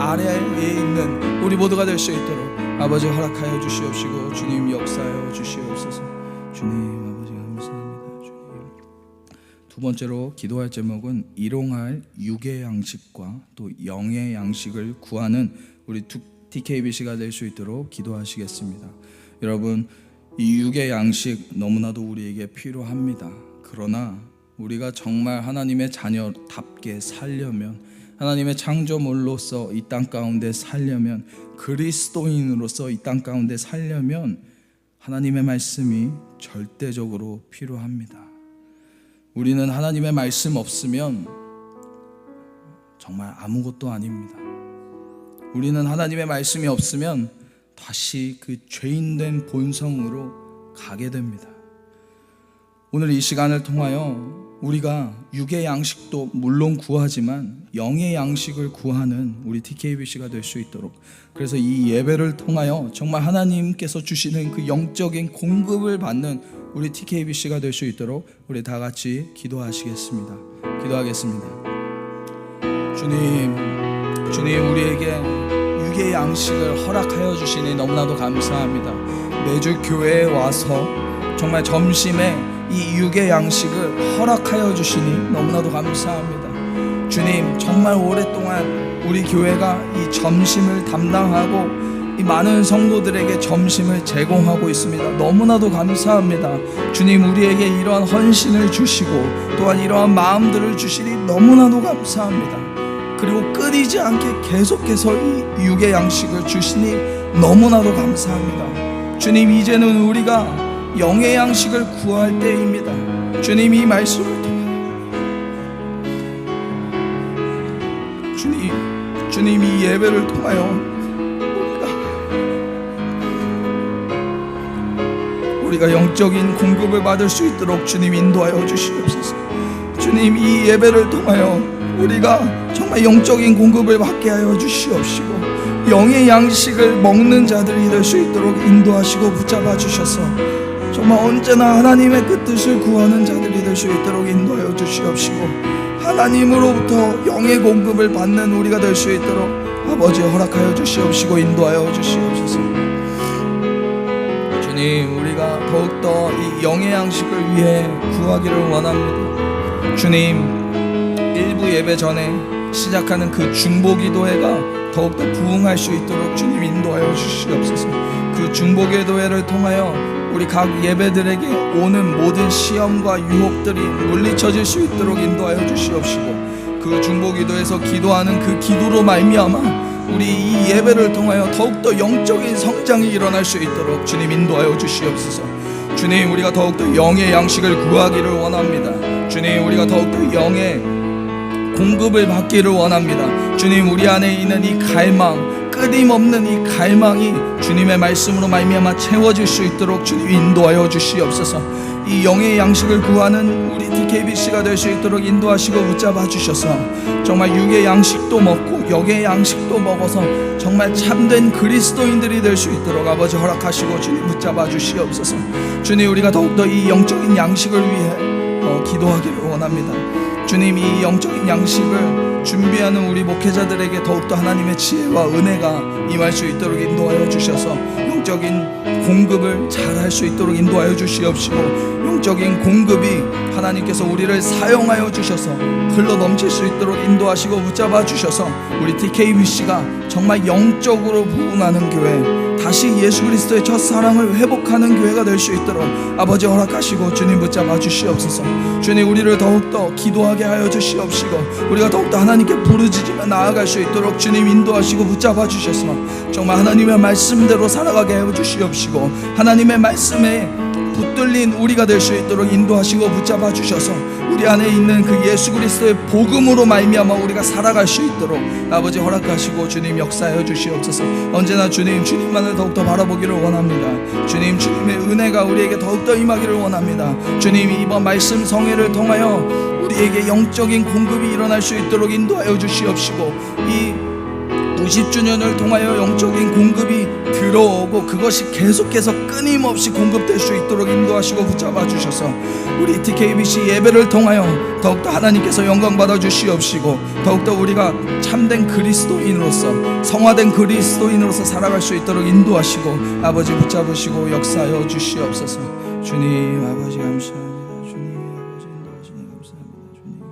Speaker 1: 아래에 있는 우리 모두가 될 수 있도록 아버지 허락하여 주시옵시고 주님 역사하여 주시옵소서. 주님 아버지 감사합니다. 주님. 두 번째로 기도할 제목은 일용할 육의 양식과 또 영의 양식을 구하는 우리 DKBC가 될 수 있도록 기도하시겠습니다. 여러분, 이 육의 양식 너무나도 우리에게 필요합니다. 그러나 우리가 정말 하나님의 자녀답게 살려면, 하나님의 창조물로서 이 땅 가운데 살려면, 그리스도인으로서 이 땅 가운데 살려면 하나님의 말씀이 절대적으로 필요합니다. 우리는 하나님의 말씀 없으면 정말 아무것도 아닙니다. 우리는 하나님의 말씀이 없으면 다시 그 죄인된 본성으로 가게 됩니다. 오늘 이 시간을 통하여 우리가 육의 양식도 물론 구하지만 영의 양식을 구하는 우리 DKBC가 될 수 있도록, 그래서 이 예배를 통하여 정말 하나님께서 주시는 그 영적인 공급을 받는 우리 DKBC가 될 수 있도록 우리 다 같이 기도하시겠습니다. 기도하겠습니다. 주님 우리에게 육의 양식을 허락하여 주시니 너무나도 감사합니다. 매주 교회에 와서 정말 점심에 이 육의 양식을 허락하여 주시니 너무나도 감사합니다. 주님, 정말 오랫동안 우리 교회가 이 점심을 담당하고 이 많은 성도들에게 점심을 제공하고 있습니다. 너무나도 감사합니다. 주님, 우리에게 이러한 헌신을 주시고 또한 이러한 마음들을 주시니 너무나도 감사합니다. 그리고 끊이지 않게 계속해서 이 육의 양식을 주시니 너무나도 감사합니다. 주님, 이제는 우리가 영의 양식을 구할 때입니다. 주님, 이 말씀을 통해 주님 이 예배를 통하여 우리가 영적인 공급을 받을 수 있도록 주님 인도하여 주시옵소서. 주님, 이 예배를 통하여 우리가 정말 영적인 공급을 받게 하여 주시옵시고 영의 양식을 먹는 자들이 될 수 있도록 인도하시고 붙잡아 주셔서 정말 언제나 하나님의 그 뜻을 구하는 자들이 될 수 있도록 인도하여 주시옵시고 하나님으로부터 영의 공급을 받는 우리가 될 수 있도록 아버지 허락하여 주시옵시고 인도하여 주시옵소서. 주님, 우리가 더욱더 이 영의 양식을 위해 구하기를 원합니다. 주님, 일부 예배 전에 시작하는 그 중보기도회가 더욱더 부흥할 수 있도록 주님 인도하여 주시옵소서. 그 중보기도회를 통하여 우리 각 예배들에게 오는 모든 시험과 유혹들이 물리쳐질 수 있도록 인도하여 주시옵시고 그 중보기도에서 기도하는 그 기도로 말미암아 우리 이 예배를 통하여 더욱더 영적인 성장이 일어날 수 있도록 주님 인도하여 주시옵소서. 주님, 우리가 더욱더 영의 양식을 구하기를 원합니다. 주님, 우리가 더욱더 영의 공급을 받기를 원합니다. 주님, 우리 안에 있는 이 갈망, 끊임없는 이 갈망이 주님의 말씀으로 말미암아 채워질 수 있도록 주님 인도하여 주시옵소서. 이 영의 양식을 구하는 우리 DKBC가 될 수 있도록 인도하시고 붙잡아 주셔서 정말 육의 양식도 먹고 영의 양식도 먹어서 정말 참된 그리스도인들이 될 수 있도록 아버지 허락하시고 주님 붙잡아 주시옵소서. 주님, 우리가 더욱더 이 영적인 양식을 위해 기도하기를 원합니다. 주님, 이 영적인 양식을 준비하는 우리 목회자들에게 더욱더 하나님의 지혜와 은혜가 임할 수 있도록 인도하여 주셔서 영적인 공급을 잘 할 수 있도록 인도하여 주시옵시고 영적인 공급이 하나님께서 우리를 사용하여 주셔서 흘러 넘칠 수 있도록 인도하시고 붙잡아 주셔서 우리 TKBC가 정말 영적으로 부흥하는 교회, 다시 예수 그리스도의 첫사랑을 회복하는 교회가 될 수 있도록 아버지 허락하시고 주님 붙잡아 주시옵소서. 주님, 우리를 더욱더 기도하게 하여 주시옵시고 우리가 더욱더 하나님께 부르짖으며 나아갈 수 있도록 주님 인도하시고 붙잡아 주셔서 정말 하나님의 말씀대로 살아가게 하여 주시옵시고 하나님의 말씀에 붙들린 우리가 될 수 있도록 인도하시고 붙잡아 주셔서 우리 안에 있는 그 예수 그리스도의 복음으로 말미암아 우리가 살아갈 수 있도록 아버지 허락하시고 주님 역사하여 주시옵소서. 언제나 주님만을 더욱더 바라보기를 원합니다. 주님의 은혜가 우리에게 더욱더 임하기를 원합니다. 주님, 이번 말씀 성회를 통하여 우리에게 영적인 공급이 일어날 수 있도록 인도하여 주시옵시고 이 50주년을 통하여 영적인 공급이 들어오고 그것이 계속해서 끊임없이 공급될 수 있도록 인도하시고 붙잡아 주셔서 우리 TKBC 예배를 통하여 더욱더 하나님께서 영광 받아 주시옵시고 더욱더 우리가 참된 그리스도인으로서 성화된 그리스도인으로서 살아갈 수 있도록 인도하시고 아버지 붙잡으시고 역사하여 주시옵소서. 주님 아버지 감사합니다. 주님 아버지 인도하시니 감사합니다. 주님.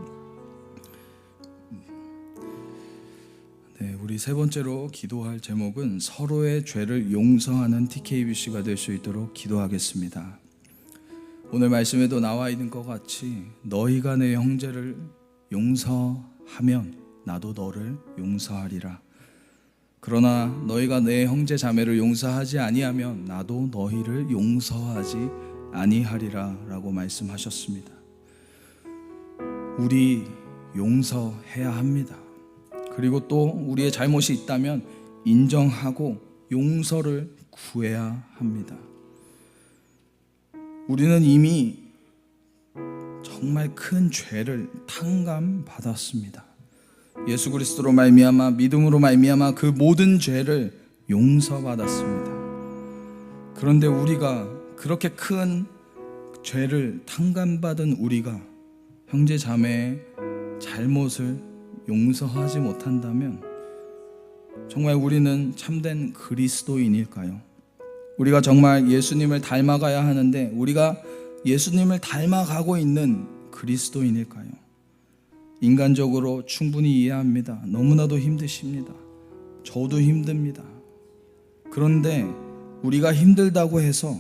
Speaker 1: 네, 우리 세 번째로 기도할 제목은 서로의 죄를 용서하는 TKBC가 될 수 있도록 기도하겠습니다. 오늘 말씀에도 나와 있는 것 같이 너희가 내 형제를 용서하면 나도 너를 용서하리라. 그러나 너희가 내 형제 자매를 용서하지 아니하면 나도 너희를 용서하지 아니하리라 라고 말씀하셨습니다. 우리 용서해야 합니다. 그리고 또 우리의 잘못이 있다면 인정하고 용서를 구해야 합니다. 우리는 이미 정말 큰 죄를 탕감받았습니다. 예수 그리스도로 말미암아 믿음으로 말미암아 그 모든 죄를 용서받았습니다. 그런데 우리가 그렇게 큰 죄를 탕감받은 우리가 형제 자매의 잘못을 용서하지 못한다면 정말 우리는 참된 그리스도인일까요? 우리가 정말 예수님을 닮아가야 하는데 우리가 예수님을 닮아가고 있는 그리스도인일까요? 인간적으로 충분히 이해합니다. 너무나도 힘드십니다. 저도 힘듭니다. 그런데 우리가 힘들다고 해서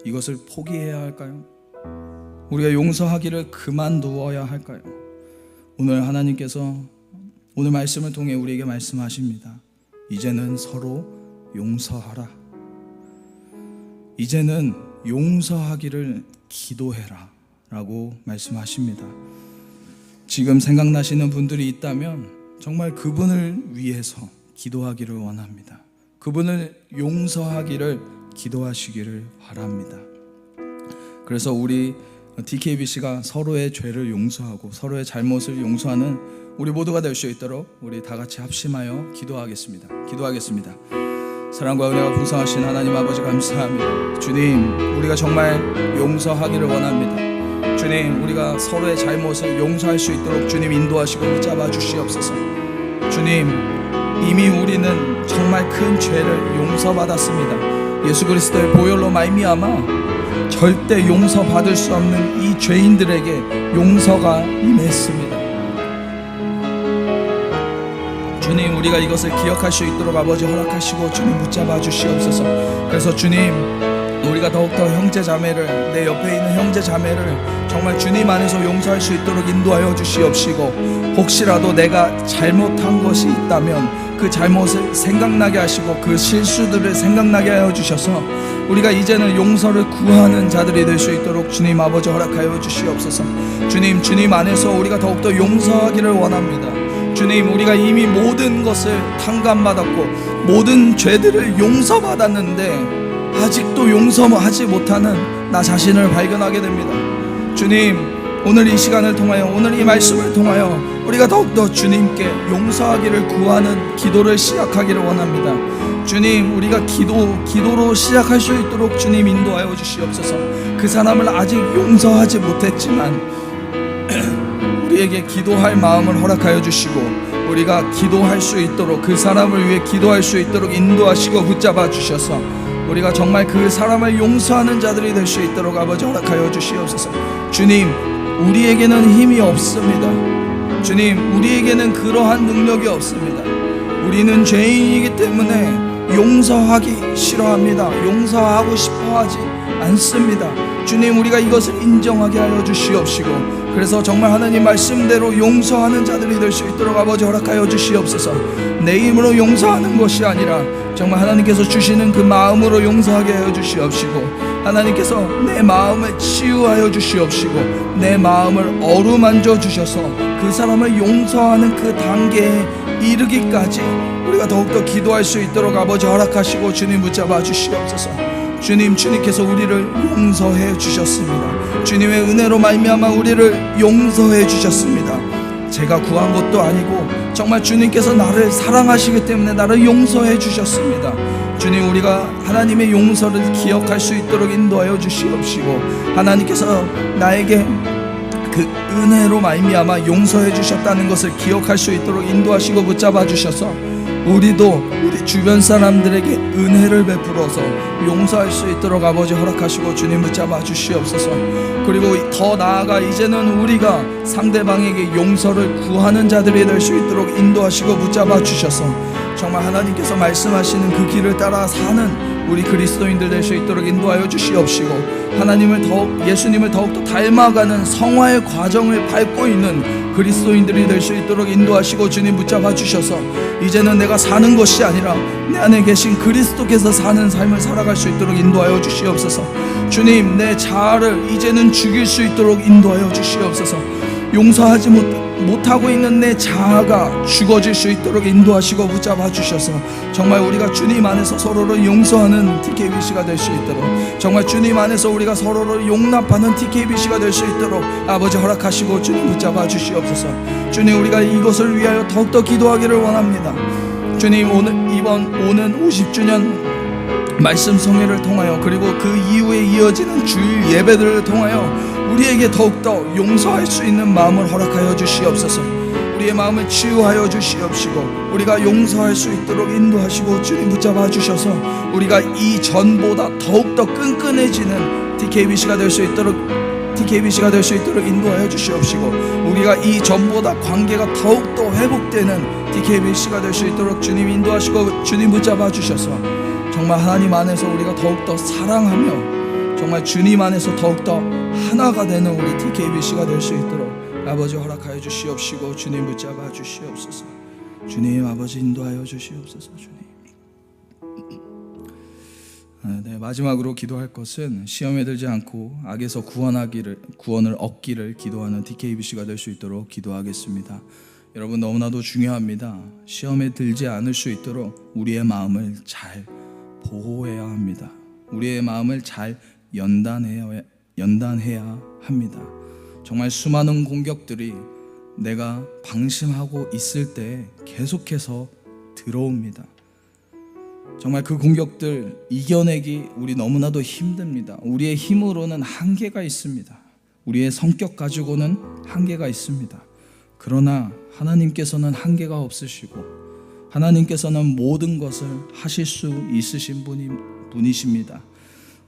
Speaker 1: 이것을 포기해야 할까요? 우리가 용서하기를 그만두어야 할까요? 오늘 하나님께서 오늘 말씀을 통해 우리에게 말씀하십니다. 이제는 서로 용서하라. 이제는 용서하기를 기도해라 라고 말씀하십니다. 지금 생각나시는 분들이 있다면 정말 그분을 위해서 기도하기를 원합니다. 그분을 용서하기를 기도하시기를 바랍니다. 그래서 우리 TKBC가 서로의 죄를 용서하고 서로의 잘못을 용서하는 우리 모두가 될 수 있도록 우리 다 같이 합심하여 기도하겠습니다. 사랑과 은혜가 풍성하신 하나님 아버지 감사합니다. 주님, 우리가 정말 용서하기를 원합니다. 주님, 우리가 서로의 잘못을 용서할 수 있도록 주님 인도하시고 붙잡아 주시옵소서. 주님, 이미 우리는 정말 큰 죄를 용서받았습니다. 예수 그리스도의 보혈로 말미암아 절대 용서받을 수 없는 이 죄인들에게 용서가 임했습니다. 주님, 우리가 이것을 기억할 수 있도록 아버지 허락하시고 주님 붙잡아 주시옵소서. 그래서 주님, 우리가 더욱더 형제 자매를, 내 옆에 있는 형제 자매를 정말 주님 안에서 용서할 수 있도록 인도하여 주시옵시고, 혹시라도 내가 잘못한 것이 있다면 그 잘못을 생각나게 하시고 그 실수들을 생각나게 하여 주셔서 우리가 이제는 용서를 구하는 자들이 될 수 있도록 주님 아버지 허락하여 주시옵소서. 주님 안에서 우리가 더욱더 용서하기를 원합니다. 주님, 우리가 이미 모든 것을 탕감받았고 모든 죄들을 용서받았는데 아직도 용서하지 못하는 나 자신을 발견하게 됩니다. 주님, 오늘 이 시간을 통하여, 오늘 이 말씀을 통하여 우리가 더욱더 주님께 용서하기를 구하는 기도를 시작하기를 원합니다. 주님, 우리가 기도로 시작할 수 있도록 주님 인도하여 주시옵소서. 그 사람을 아직 용서하지 못했지만 우리에게 기도할 마음을 허락하여 주시고 우리가 기도할 수 있도록, 그 사람을 위해 기도할 수 있도록 인도하시고 붙잡아 주셔서 우리가 정말 그 사람을 용서하는 자들이 될 수 있도록 아버지 허락하여 주시옵소서. 주님, 우리에게는 힘이 없습니다. 주님, 우리에게는 그러한 능력이 없습니다. 우리는 죄인이기 때문에 용서하기 싫어합니다. 용서하고 싶어하지 않습니다. 주님, 우리가 이것을 인정하게 하여 주시옵시고, 그래서 정말 하나님 말씀대로 용서하는 자들이 될 수 있도록 아버지 허락하여 주시옵소서. 내 힘으로 용서하는 것이 아니라 정말 하나님께서 주시는 그 마음으로 용서하게 하여 주시옵시고, 하나님께서 내 마음을 치유하여 주시옵시고, 내 마음을 어루만져 주셔서 그 사람을 용서하는 그 단계에 이르기까지 우리가 더욱더 기도할 수 있도록 아버지 허락하시고 주님 붙잡아 주시옵소서. 주님, 주님께서 우리를 용서해 주셨습니다. 주님의 은혜로 말미암아 우리를 용서해 주셨습니다. 제가 구한 것도 아니고 정말 주님께서 나를 사랑하시기 때문에 나를 용서해 주셨습니다. 주님, 우리가 하나님의 용서를 기억할 수 있도록 인도하여 주시옵시고, 하나님께서 나에게 그 은혜로 말미암아 용서해 주셨다는 것을 기억할 수 있도록 인도하시고 붙잡아 주셔서 우리도 우리 주변 사람들에게 은혜를 베풀어서 용서할 수 있도록 아버지 허락하시고 주님 붙잡아 주시옵소서. 그리고 더 나아가 이제는 우리가 상대방에게 용서를 구하는 자들이 될 수 있도록 인도하시고 붙잡아 주셔서 정말 하나님께서 말씀하시는 그 길을 따라 사는 우리 그리스도인들 될 수 있도록 인도하여 주시옵시고, 하나님을 더욱, 예수님을 더욱더 닮아가는 성화의 과정을 밟고 있는 그리스도인들이 될 수 있도록 인도하시고 주님 붙잡아 주셔서 이제는 내가 사는 것이 아니라 내 안에 계신 그리스도께서 사는 삶을 살아갈 수 있도록 인도하여 주시옵소서. 주님, 내 자아를 이제는 죽일 수 있도록 인도하여 주시옵소서. 용서하지 못하고 있는 내 자아가 죽어질 수 있도록 인도하시고 붙잡아 주셔서 정말 우리가 주님 안에서 서로를 용서하는 TKBC가 될 수 있도록, 정말 주님 안에서 우리가 서로를 용납하는 TKBC가 될 수 있도록 아버지 허락하시고 주님 붙잡아 주시옵소서. 주님, 우리가 이것을 위하여 더욱더 기도하기를 원합니다. 주님, 오는 50주년 말씀 성회를 통하여 그리고 그 이후에 이어지는 주일 예배들을 통하여 우리에게 더욱더 용서할 수 있는 마음을 허락하여 주시옵소서. 우리의 마음을 치유하여 주시옵시고 우리가 용서할 수 있도록 인도하시고 주님 붙잡아 주셔서 우리가 이전보다 더욱더 끈끈해지는 TKBC가 될 수 있도록 인도하여 주시옵시고, 우리가 이전보다 관계가 더욱더 회복되는 TKBC가 될 수 있도록 주님 인도하시고 주님 붙잡아 주셔서 정말 하나님 안에서 우리가 더욱더 사랑하며 정말 주님 안에서 더욱더 하나가 되는 우리 TKBC가 될 수 있도록 아버지 허락하여 주시옵시고 주님 붙잡아 주시옵소서. 주님, 아버지 인도하여 주시옵소서. 주님. 네, 마지막으로 기도할 것은 시험에 들지 않고 악에서 구원을 얻기를 기도하는 TKBC가 될 수 있도록 기도하겠습니다. 여러분, 너무나도 중요합니다. 시험에 들지 않을 수 있도록 우리의 마음을 잘 보호해야 합니다. 우리의 마음을 잘 연단해야 합니다. 정말 수많은 공격들이 내가 방심하고 있을 때 계속해서 들어옵니다. 정말 그 공격들 이겨내기 우리 너무나도 힘듭니다. 우리의 힘으로는 한계가 있습니다. 우리의 성격 가지고는 한계가 있습니다. 그러나 하나님께서는 한계가 없으시고 하나님께서는 모든 것을 하실 수 있으신 분이십니다.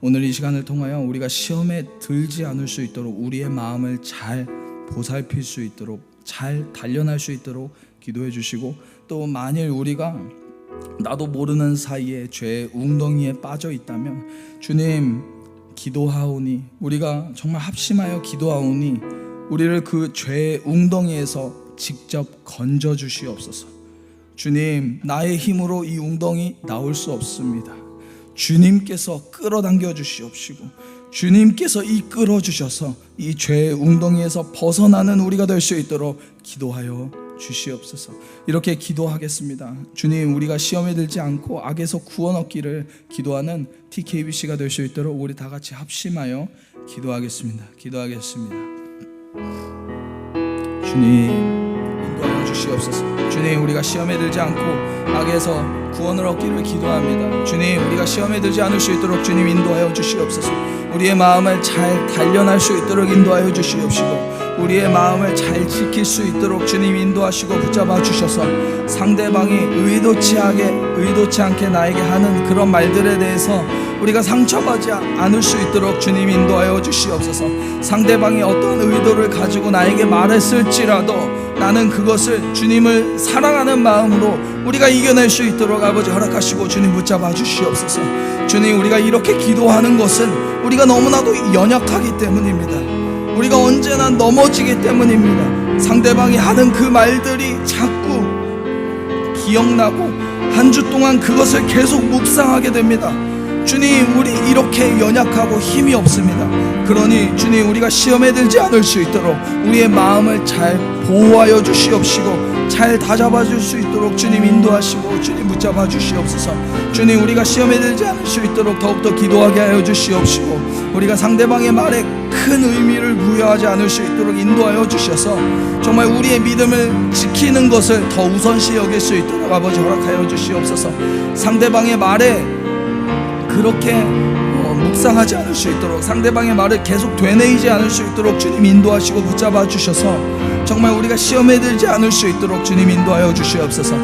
Speaker 1: 오늘 이 시간을 통하여 우리가 시험에 들지 않을 수 있도록 우리의 마음을 잘 보살필 수 있도록 잘 단련할 수 있도록 기도해 주시고, 또 만일 우리가 나도 모르는 사이에 죄의 웅덩이에 빠져 있다면 주님 기도하오니, 우리가 정말 합심하여 기도하오니 우리를 그 죄의 웅덩이에서 직접 건져 주시옵소서. 주님, 나의 힘으로 이 웅덩이 나올 수 없습니다. 주님께서 끌어당겨 주시옵시고 주님께서 이끌어 주셔서 이 죄의 웅덩이에서 벗어나는 우리가 될 수 있도록 기도하여 주시옵소서. 이렇게 기도하겠습니다. 주님, 우리가 시험에 들지 않고 악에서 구원 얻기를 기도하는 TKBC가 될 수 있도록 우리 다 같이 합심하여 기도하겠습니다. 주님, 인도하여 주시옵소서. 주님, 우리가 시험에 들지 않고 악에서 구원을 얻기를 기도합니다. 주님, 우리가 시험에 들지 않을 수 있도록 주님 인도하여 주시옵소서. 우리의 마음을 잘 단련할 수 있도록 인도하여 주시옵시고 우리의 마음을 잘 지킬 수 있도록 주님 인도하시고 붙잡아 주셔서 상대방이 의도치 않게 나에게 하는 그런 말들에 대해서 우리가 상처받지 않을 수 있도록 주님 인도하여 주시옵소서. 상대방이 어떠한 의도를 가지고 나에게 말했을지라도 나는 그것을 주님을 사랑하는 마음으로 우리가 이겨낼 수 있도록 아버지 허락하시고 주님 붙잡아 주시옵소서. 주님, 우리가 이렇게 기도하는 것은 우리가 너무나도 연약하기 때문입니다. 우리가 언제나 넘어지기 때문입니다. 상대방이 하는 그 말들이 자꾸 기억나고 한 주 동안 그것을 계속 묵상하게 됩니다. 주님, 우리 이렇게 연약하고 힘이 없습니다. 그러니 주님, 우리가 시험에 들지 않을 수 있도록 우리의 마음을 잘 보호하여 주시옵시고 잘 다잡아 줄 수 있도록 주님 인도하시고 주님 붙잡아 주시옵소서. 주님, 우리가 시험에 들지 않을 수 있도록 더욱더 기도하게 하여 주시옵시고 우리가 상대방의 말에 큰 의미를 부여하지 않을 수 있도록 인도하여 주셔서 정말 우리의 믿음을 지키는 것을 더 우선시 여길 수 있도록 아버지 허락하여 주시옵소서. 상대방의 말에 그렇게 묵상하지 않을 수 있도록 상대방의 말을 계속 되뇌이지 않을 수 있도록 주님 인도하시고 붙잡아 주셔서 정말 우리가 시험에 들지 않을 수 있도록 주님 인도하여 주시옵소서.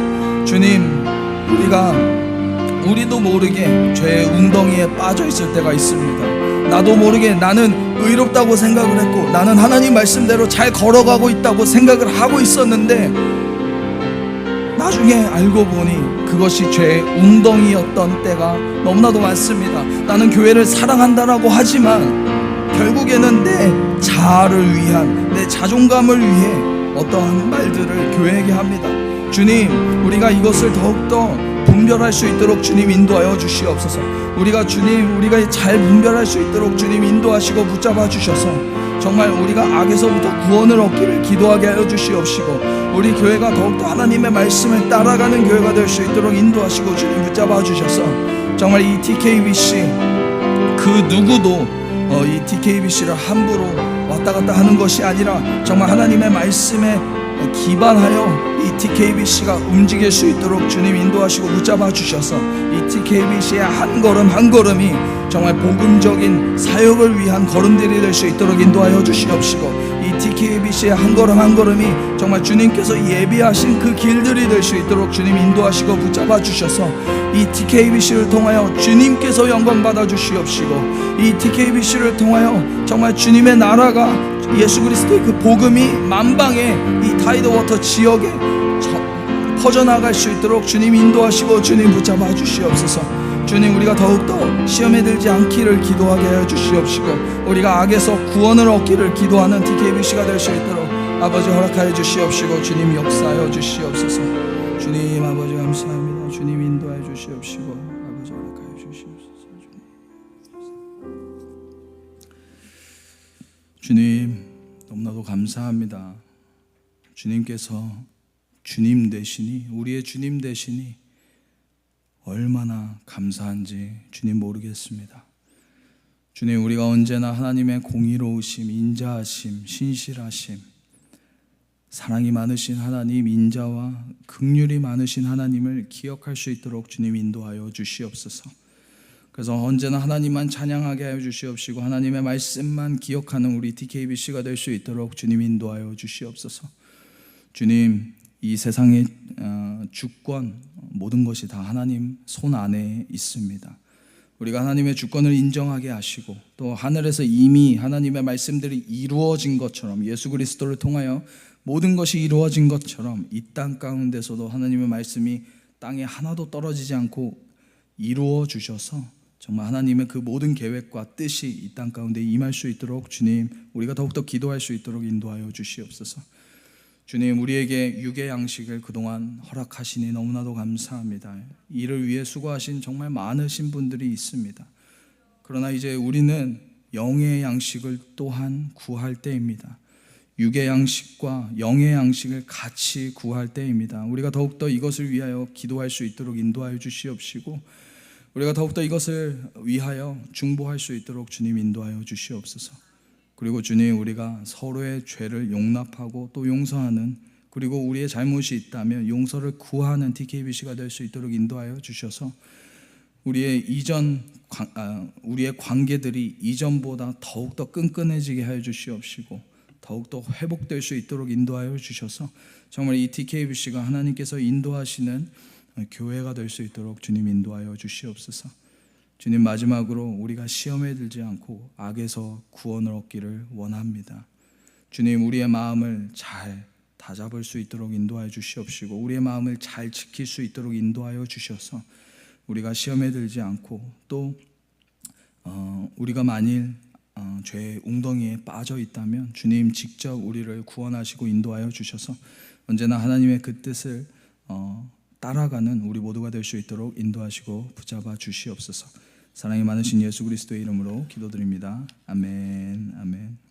Speaker 1: 주님, 우리도 모르게 죄의 웅덩이에 빠져 있을 때가 있습니다. 나도 모르게 나는 의롭다고 생각을 했고 나는 하나님 말씀대로 잘 걸어가고 있다고 생각을 하고 있었는데 나중에 알고 보니 그것이 죄의 웅덩이였던 때가 너무나도 많습니다. 나는 교회를 사랑한다라고 하지만 결국에는 내 자아를 위한, 내 자존감을 위해 어떠한 말들을 교회에게 합니다. 주님, 우리가 이것을 더욱더 분별할 수 있도록 주님 인도하여 주시옵소서. 우리가 잘 분별할 수 있도록 주님 인도하시고 붙잡아 주셔서 정말 우리가 악에서부터 구원을 얻기를 기도하게 하여 주시옵시고 우리 교회가 더욱더 하나님의 말씀을 따라가는 교회가 될 수 있도록 인도하시고 주님 붙잡아 주셔서 정말 이 TKBC 그 누구도 이 TKBC를 함부로 왔다 갔다 하는 것이 아니라 정말 하나님의 말씀에 기반하여 이 TKBC가 움직일 수 있도록 주님 인도하시고 붙잡아 주셔서 이 TKBC의 한 걸음 한 걸음이 정말 복음적인 사역을 위한 걸음들이 될 수 있도록 인도하여 주시옵시고 이 TKBC의 한 걸음 한 걸음이 정말 주님께서 예비하신 그 길들이 될 수 있도록 주님 인도하시고 붙잡아 주셔서 이 TKBC를 통하여 주님께서 영광 받아 주시옵시고 이 TKBC를 통하여 정말 주님의 나라가 예수 그리스도의 그 복음이 만방에 이 타이드 워터 지역에 퍼져나갈 수 있도록 주님 인도하시고 주님 붙잡아 주시옵소서. 주님, 우리가 더욱더 시험에 들지 않기를 기도하게 하여 주시옵시고 우리가 악에서 구원을 얻기를 기도하는 TKBC가 될 수 있도록 아버지 허락하여 주시옵시고 주님 역사하여 주시옵소서. 주님 아버지 감사합니다. 주님 인도하여 주시옵시고 아버지 허락하여 주시옵소서. 주님 너무나도 감사합니다. 주님께서 주님 되시니 우리의 주님 되시니 얼마나 감사한지 주님 모르겠습니다. 주님, 우리가 언제나 하나님의 공의로우심, 인자하심, 신실하심, 사랑이 많으신 하나님, 인자와 긍휼이 많으신 하나님을 기억할 수 있도록 주님 인도하여 주시옵소서. 그래서 언제나 하나님만 찬양하게 하여 주시옵시고 하나님의 말씀만 기억하는 우리 TKBC가 될 수 있도록 주님 인도하여 주시옵소서. 주님, 이 세상의 주권 모든 것이 다 하나님 손 안에 있습니다. 우리가 하나님의 주권을 인정하게 하시고 또 하늘에서 이미 하나님의 말씀들이 이루어진 것처럼 예수 그리스도를 통하여 모든 것이 이루어진 것처럼 이 땅 가운데서도 하나님의 말씀이 땅에 하나도 떨어지지 않고 이루어 주셔서 정말 하나님의 그 모든 계획과 뜻이 이 땅 가운데 임할 수 있도록 주님 우리가 더욱더 기도할 수 있도록 인도하여 주시옵소서. 주님, 우리에게 육의 양식을 그동안 허락하시니 너무나도 감사합니다. 이를 위해 수고하신 정말 많으신 분들이 있습니다. 그러나 이제 우리는 영의 양식을 또한 구할 때입니다. 육의 양식과 영의 양식을 같이 구할 때입니다. 우리가 더욱더 이것을 위하여 기도할 수 있도록 인도하여 주시옵시고 우리가 더욱더 이것을 위하여 중보할 수 있도록 주님 인도하여 주시옵소서. 그리고 주님, 우리가 서로의 죄를 용납하고 또 용서하는 그리고 우리의 잘못이 있다면 용서를 구하는 TKBC가 될 수 있도록 인도하여 주셔서 우리의 관계들이 이전보다 더욱더 끈끈해지게 하여 주시옵시고 더욱더 회복될 수 있도록 인도하여 주셔서 정말 이 TKBC가 하나님께서 인도하시는 교회가 될 수 있도록 주님 인도하여 주시옵소서. 주님, 마지막으로 우리가 시험에 들지 않고 악에서 구원을 얻기를 원합니다. 주님, 우리의 마음을 잘 다잡을 수 있도록 인도하여 주시옵시고 우리의 마음을 잘 지킬 수 있도록 인도하여 주셔서 우리가 시험에 들지 않고 또 우리가 만일 죄의 웅덩이에 빠져 있다면 주님 직접 우리를 구원하시고 인도하여 주셔서 언제나 하나님의 그 뜻을 따라가는 우리 모두가 될 수 있도록 인도하시고 붙잡아 주시옵소서. 사랑이 많으신 예수 그리스도의 이름으로 기도드립니다. 아멘. 아멘.